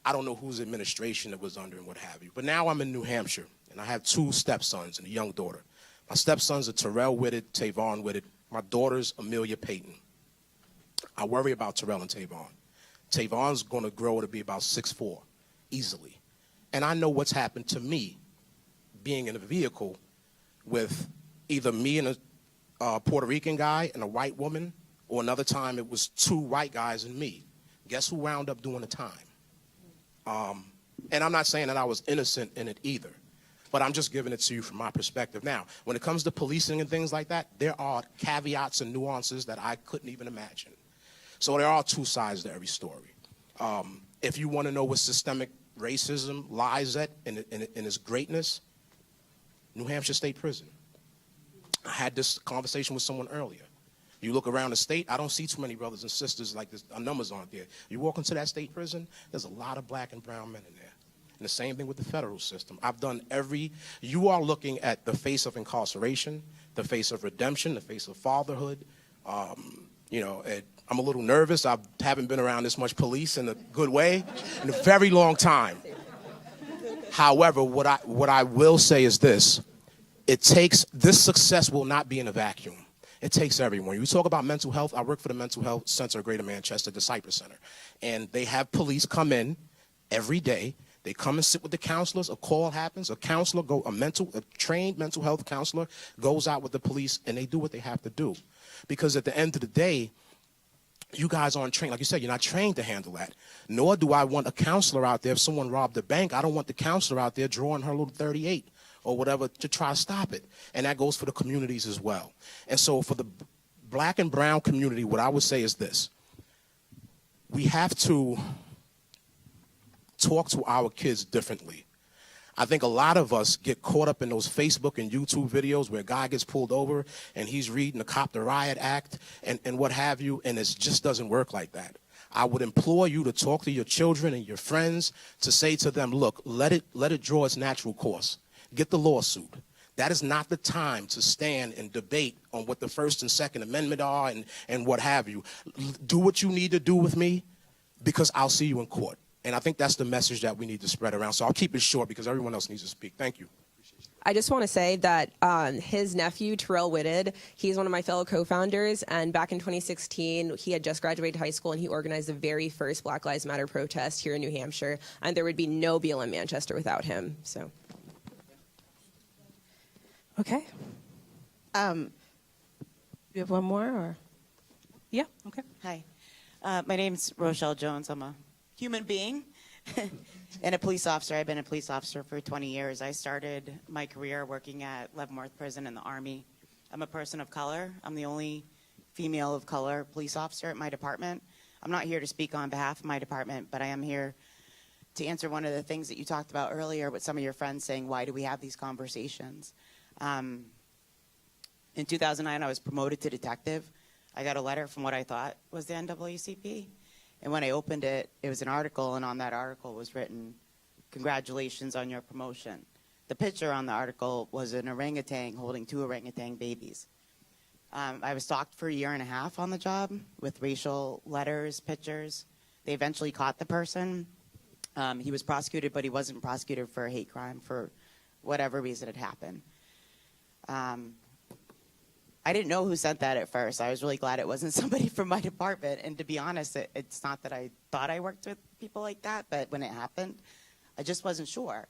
I don't know whose administration it was under and what have you. But now I'm in New Hampshire, and I have 2 stepsons and a young daughter. My stepsons are Terrell Whitted, Tavon Whitted. My daughter's Amelia Payton. I worry about Terrell and Tavon. Tavon's going to grow to be about 6'4", easily. And I know what's happened to me being in a vehicle with either me and a Puerto Rican guy and a white woman, or another time it was 2 white guys and me. Guess who wound up doing the time? And I'm not saying that I was innocent in it either, but I'm just giving it to you from my perspective. Now, when it comes to policing and things like that, there are caveats and nuances that I couldn't even imagine. So there are 2 sides to every story. If you want to know what systemic racism lies at in its greatness, New Hampshire State Prison. I had this conversation with someone earlier. You look around the state, I don't see too many brothers and sisters like this. Our numbers aren't there. You walk into that state prison, there's a lot of black and brown men in there. And the same thing with the federal system. You are looking at the face of incarceration, the face of redemption, the face of fatherhood. I'm a little nervous. I haven't been around this much police in a good way in a very long time. However, what I will say is this. This success will not be in a vacuum. It takes everyone. You talk about mental health. I work for the Mental Health Center of Greater Manchester, the Cypress Center. And they have police come in every day. They come and sit with the counselors. A call happens. A trained mental health counselor goes out with the police, and they do what they have to do. Because at the end of the day, you guys aren't trained. Like you said, you're not trained to handle that. Nor do I want a counselor out there. If someone robbed a bank, I don't want the counselor out there drawing her little 38 or whatever to try to stop it. And that goes for the communities as well. And so for the black and brown community, what I would say is this. We have to talk to our kids differently. I think a lot of us get caught up in those Facebook and YouTube videos where a guy gets pulled over and he's reading the Cop the Riot Act and what have you, and it just doesn't work like that. I would implore you to talk to your children and your friends to say to them, look, let it draw its natural course. Get the lawsuit. That is not the time to stand and debate on what the First and Second Amendment are and what have you. Do what you need to do with me because I'll see you in court. And I think that's the message that we need to spread around. So I'll keep it short because everyone else needs to speak. Thank you. I just want to say that his nephew, Terrell Whitted, he's one of my fellow co-founders. And back in 2016, he had just graduated high school and he organized the very first Black Lives Matter protest here in New Hampshire. And there would be no BLM Manchester without him. So. Okay. Do you have one more? Or? Yeah, okay. Hi. My name's Rochelle Jones. I'm a human being and a police officer. I've been a police officer for 20 years. I started my career working at Leavenworth Prison in the Army. I'm a person of color. I'm the only female of color police officer at my department. I'm not here to speak on behalf of my department, but I am here to answer one of the things that you talked about earlier with some of your friends saying, why do we have these conversations? In 2009, I was promoted to detective. I got a letter from what I thought was the NAACP. And when I opened it, it was an article, and on that article was written, congratulations on your promotion. The picture on the article was an orangutan holding 2 orangutan babies. I was stalked for a year and a half on the job with racial letters, pictures. They eventually caught the person. He was prosecuted, but he wasn't prosecuted for a hate crime for whatever reason it happened. I didn't know who sent that at first. I was really glad it wasn't somebody from my department. And to be honest, it's not that I thought I worked with people like that, but when it happened, I just wasn't sure.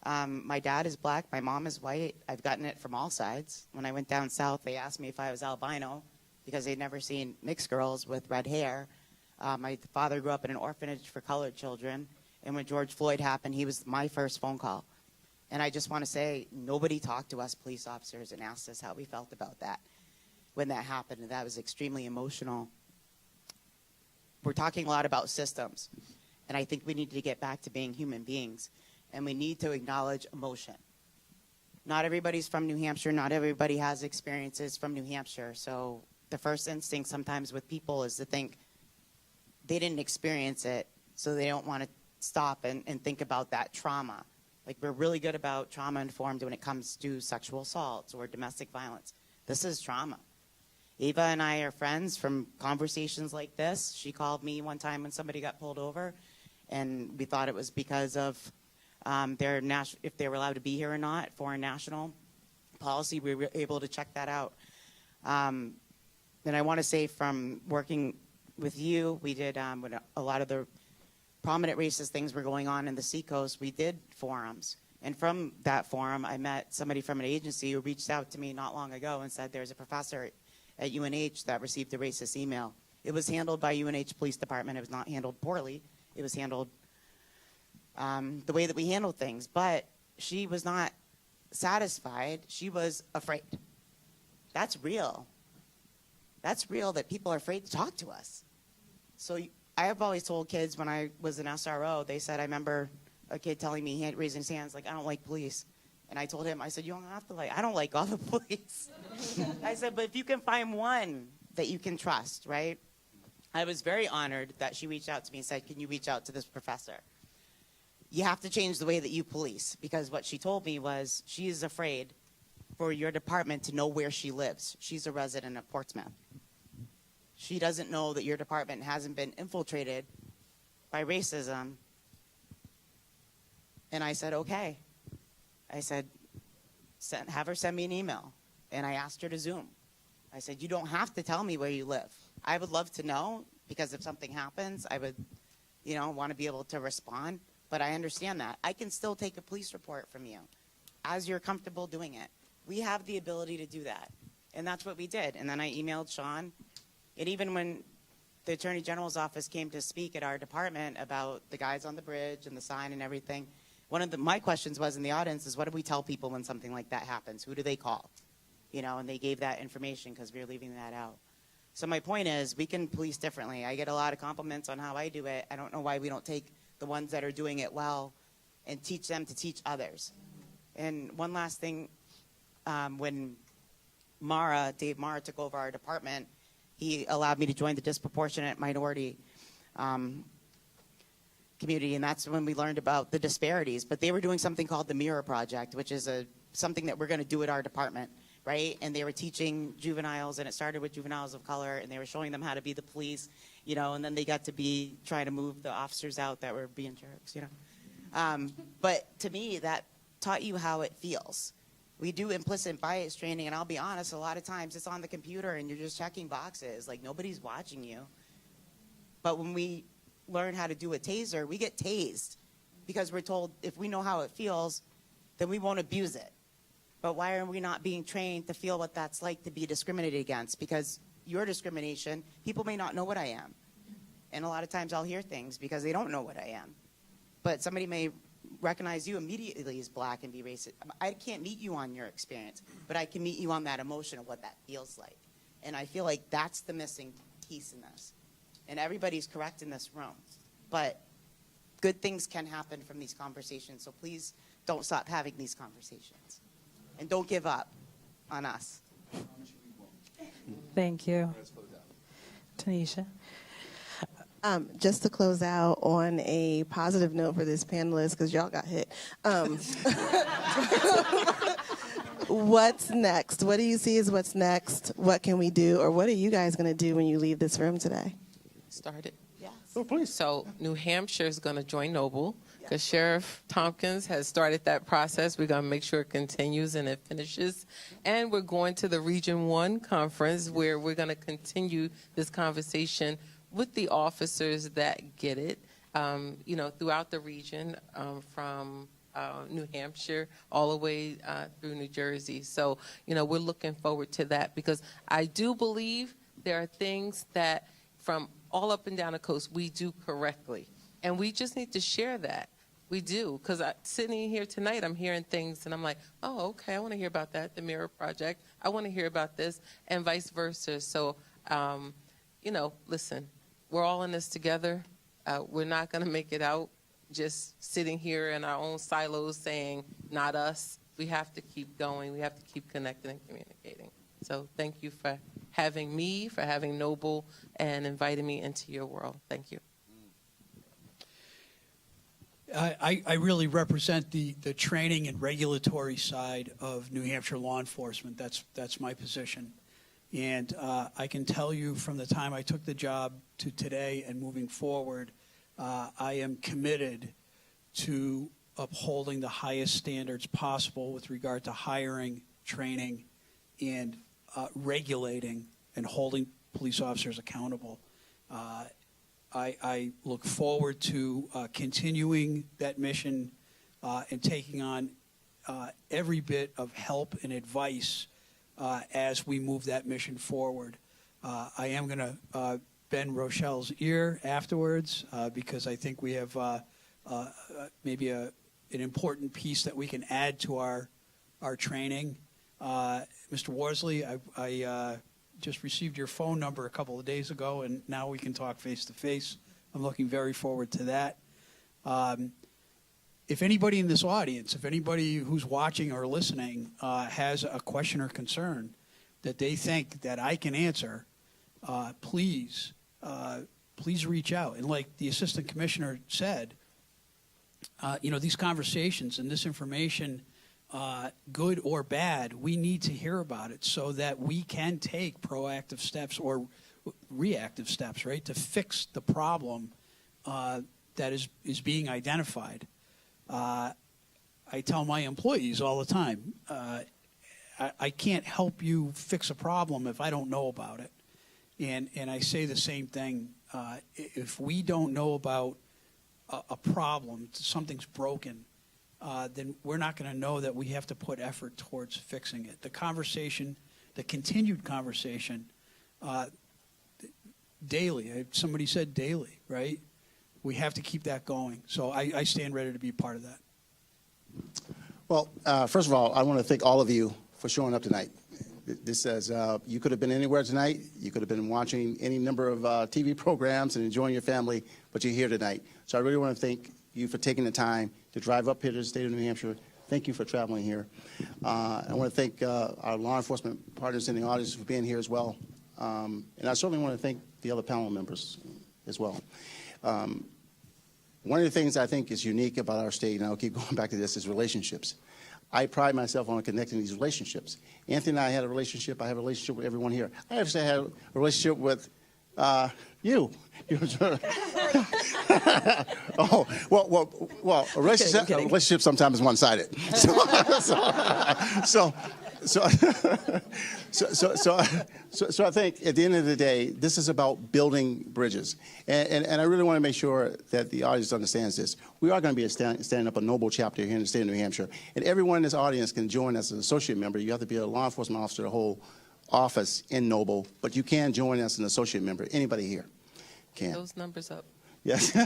My dad is black. My mom is white. I've gotten it from all sides. When I went down south, they asked me if I was albino because they'd never seen mixed girls with red hair. My father grew up in an orphanage for colored children. And when George Floyd happened, he was my first phone call. And I just want to say, nobody talked to us police officers and asked us how we felt about that when that happened, and that was extremely emotional. We're talking a lot about systems, and I think we need to get back to being human beings, and we need to acknowledge emotion. Not everybody's from New Hampshire. Not everybody has experiences from New Hampshire. So the first instinct sometimes with people is to think they didn't experience it, so they don't want to stop and think about that trauma. Like, we're really good about trauma-informed when it comes to sexual assaults or domestic violence. This is trauma. Ava and I are friends from conversations like this. She called me one time when somebody got pulled over, and we thought it was because of if they were allowed to be here or not, foreign national policy. We were able to check that out. And I want to say, from working with you, we did when a lot of the prominent racist things were going on in the Seacoast, we did forums. And from that forum, I met somebody from an agency who reached out to me not long ago and said there's a professor at UNH that received a racist email. It was handled by UNH Police Department. It was not handled poorly. It was handled the way that we handle things. But she was not satisfied. She was afraid. That's real. That's real, that people are afraid to talk to us. So I have always told kids when I was an SRO, they said, I remember a kid telling me, raising his hands, like, I don't like police. And I told him, I said, you don't have to like, I don't like all the police. I said, but if you can find one that you can trust, right? I was very honored that she reached out to me and said, can you reach out to this professor? You have to change the way that you police, because what she told me was she is afraid for your department to know where she lives. She's a resident of Portsmouth. She doesn't know that your department hasn't been infiltrated by racism. And I said, okay. I said, have her send me an email. And I asked her to Zoom. I said, you don't have to tell me where you live. I would love to know, because if something happens, I would, want to be able to respond. But I understand that. I can still take a police report from you as you're comfortable doing it. We have the ability to do that. And that's what we did. And then I emailed Sean. And even when the Attorney General's office came to speak at our department about the guys on the bridge and the sign and everything, one of my questions was in the audience is, what do we tell people when something like that happens? Who do they call? And they gave that information because we were leaving that out. So my point is, we can police differently. I get a lot of compliments on how I do it. I don't know why we don't take the ones that are doing it well and teach them to teach others. And one last thing, when Dave Mara took over our department, he allowed me to join the disproportionate minority community, and that's when we learned about the disparities. But they were doing something called the Mirror Project, which is something that we're going to do at our department, right? And they were teaching juveniles, and it started with juveniles of color, and they were showing them how to be the police, and then they got to be trying to move the officers out that were being jerks, But to me, that taught you how it feels. We do implicit bias training, and I'll be honest, a lot of times it's on the computer and you're just checking boxes, like nobody's watching you. But when we learn how to do a taser, we get tased because we're told if we know how it feels, then we won't abuse it. But why are we not being trained to feel what that's like to be discriminated against? Because your discrimination, people may not know what I am. And a lot of times I'll hear things because they don't know what I am. But somebody may recognize you immediately as black and be racist. I can't meet you on your experience, but I can meet you on that emotion of what that feels like. And I feel like that's the missing piece in this. And everybody's correct in this room. But good things can happen from these conversations, so please don't stop having these conversations. And don't give up on us. Thank you. Tanisha. Just to close out on a positive note for this panelist, because y'all got hit. What's next? What do you see as what's next? What can we do? Or what are you guys going to do when you leave this room today? Started. Yes. Oh, please. So New Hampshire is going to join Noble because Sheriff Tompkins has started that process. We're going to make sure it continues and it finishes. And we're going to the Region 1 conference where we're going to continue this conversation with the officers that get it, throughout the region, from New Hampshire all the way through New Jersey. So, we're looking forward to that because I do believe there are things that from all up and down the coast we do correctly. And we just need to share that. We do, because sitting here tonight, I'm hearing things, and I'm like, oh, okay, I want to hear about that, the Mirror Project. I want to hear about this, and vice versa. So, listen, we're all in this together. We're not going to make it out just sitting here in our own silos saying, not us. We have to keep going. We have to keep connecting and communicating. So thank you for having me, for having Noble, and inviting me into your world. Thank you. I really represent the training and regulatory side of New Hampshire law enforcement. That's my position. And I can tell you from the time I took the job to today and moving forward, I am committed to upholding the highest standards possible with regard to hiring, training, and regulating and holding police officers accountable. I look forward to continuing that mission and taking on every bit of help and advice as we move that mission forward. I am going to bend Rochelle's ear afterwards because I think we have maybe an important piece that we can add to our training. Mr. Worsley, I just received your phone number a couple of days ago, and now we can talk face-to-face. I'm looking very forward to that. If anybody in this audience, if anybody who's watching or listening has a question or concern that they think that I can answer, please reach out. And like the Assistant Commissioner said, these conversations and this information, good or bad, we need to hear about it so that we can take proactive steps or reactive steps, right, to fix the problem that is being identified. I tell my employees all the time, I can't help you fix a problem if I don't know about it. And I say the same thing. If we don't know about a problem, something's broken, then we're not going to know that we have to put effort towards fixing it. The conversation, the continued conversation, daily. Somebody said daily, right? We have to keep that going. So I stand ready to be part of that. Well, first of all, I want to thank all of you for showing up tonight. This says you could have been anywhere tonight. You could have been watching any number of TV programs and enjoying your family, but you're here tonight. So I really want to thank you for taking the time to drive up here to the state of New Hampshire. Thank you for traveling here. I want to thank our law enforcement partners in the audience for being here as well. And I certainly want to thank the other panel members as well. One of the things I think is unique about our state, and I'll keep going back to this, is relationships. I pride myself on connecting these relationships. Anthony and I had a relationship. I have a relationship with everyone here. I actually had a relationship with you. Oh, well, a relationship sometimes is one-sided. So I think at the end of the day, this is about building bridges. And I really want to make sure that the audience understands this. We are going to be standing up a Noble chapter here in the state of New Hampshire. And everyone in this audience can join as an associate member. You have to be a law enforcement officer to hold office in Noble, but you can join as an associate member. Anybody here can. Those numbers up. Yes.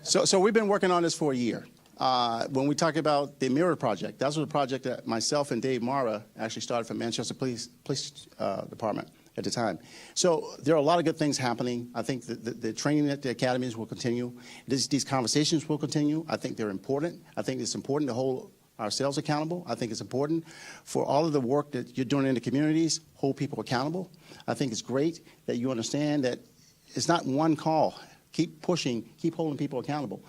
So we've been working on this for a year. When we talk about the Mirror Project, that was a project that myself and Dave Mara actually started from Manchester Police Department at the time. So there are a lot of good things happening. I think the training at the academies will continue. These conversations will continue. I think they're important. I think it's important to hold ourselves accountable. I think it's important for all of the work that you're doing in the communities, hold people accountable. I think it's great that you understand that it's not one call. Keep pushing, keep holding people accountable.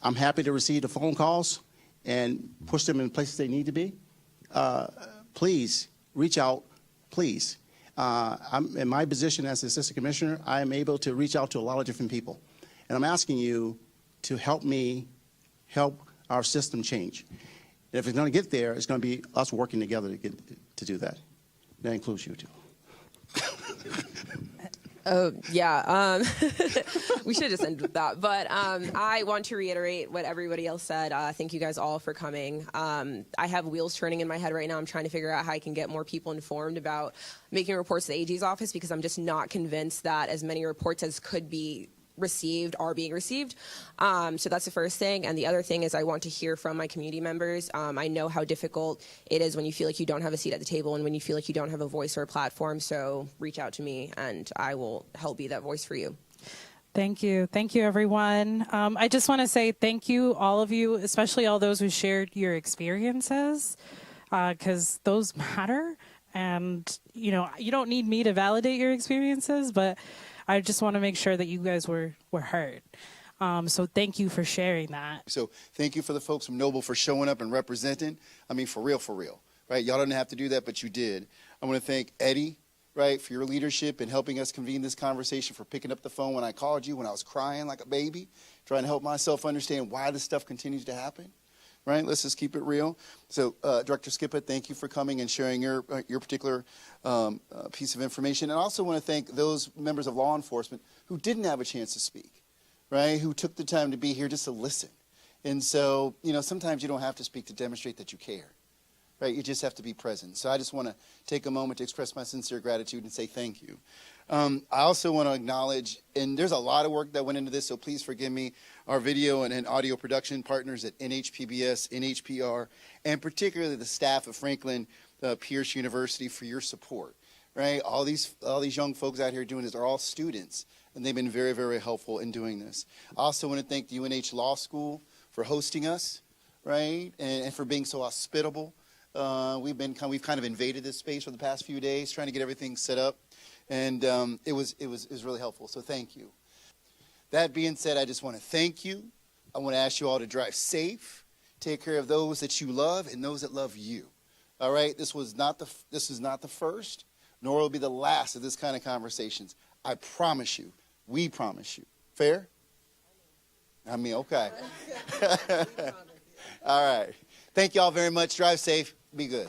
I'm happy to receive the phone calls and push them in places they need to be. Please reach out, please. I'm in my position as Assistant Commissioner, I am able to reach out to a lot of different people. And I'm asking you to help me help our system change. And if it's going to get there, it's going to be us working together to do that. That includes you too. Oh, yeah. We should have just ended with that. But I want to reiterate what everybody else said. Thank you guys all for coming. I have wheels turning in my head right now. I'm trying to figure out how I can get more people informed about making reports to the AG's office because I'm just not convinced that as many reports as could be received are being received. So that's the first thing. And the other thing is I want to hear from my community members. I know how difficult it is when you feel like you don't have a seat at the table and when you feel like you don't have a voice or a platform. So reach out to me and I will help be that voice for you. Thank you. Thank you, everyone. I just want to say thank you, all of you, especially all those who shared your experiences, because those matter. And, you know, you don't need me to validate your experiences, but I just want to make sure that you guys were heard. So thank you for sharing that. So thank you for the folks from Noble for showing up and representing. I mean, for real, right? Y'all didn't have to do that, but you did. I want to thank Eddie, right, for your leadership in helping us convene this conversation, for picking up the phone when I called you, when I was crying like a baby, trying to help myself understand why this stuff continues to happen, right? Let's just keep it real. So, Director Skippa, thank you for coming and sharing your particular piece of information. And I also want to thank those members of law enforcement who didn't have a chance to speak, right, who took the time to be here just to listen. And so, you know, sometimes you don't have to speak to demonstrate that you care. Right, you just have to be present. So I just want to take a moment to express my sincere gratitude and say thank you. I also want to acknowledge, and there's a lot of work that went into this, so please forgive me, our video and audio production partners at NHPBS, NHPR, and particularly the staff of Franklin Pierce University for your support. Right, all these young folks out here doing this are all students, and they've been very, very helpful in doing this. I also want to thank the UNH Law School for hosting us, right, and for being so hospitable. We've kind of invaded this space for the past few days, trying to get everything set up, and it was really helpful. So thank you. That being said, I just want to thank you. I want to ask you all to drive safe, take care of those that you love and those that love you. All right, this is not the first, nor will it be the last of this kind of conversations. I promise you. We promise you. Fair? I mean, okay. All right. Thank you all very much. Drive safe. Be good.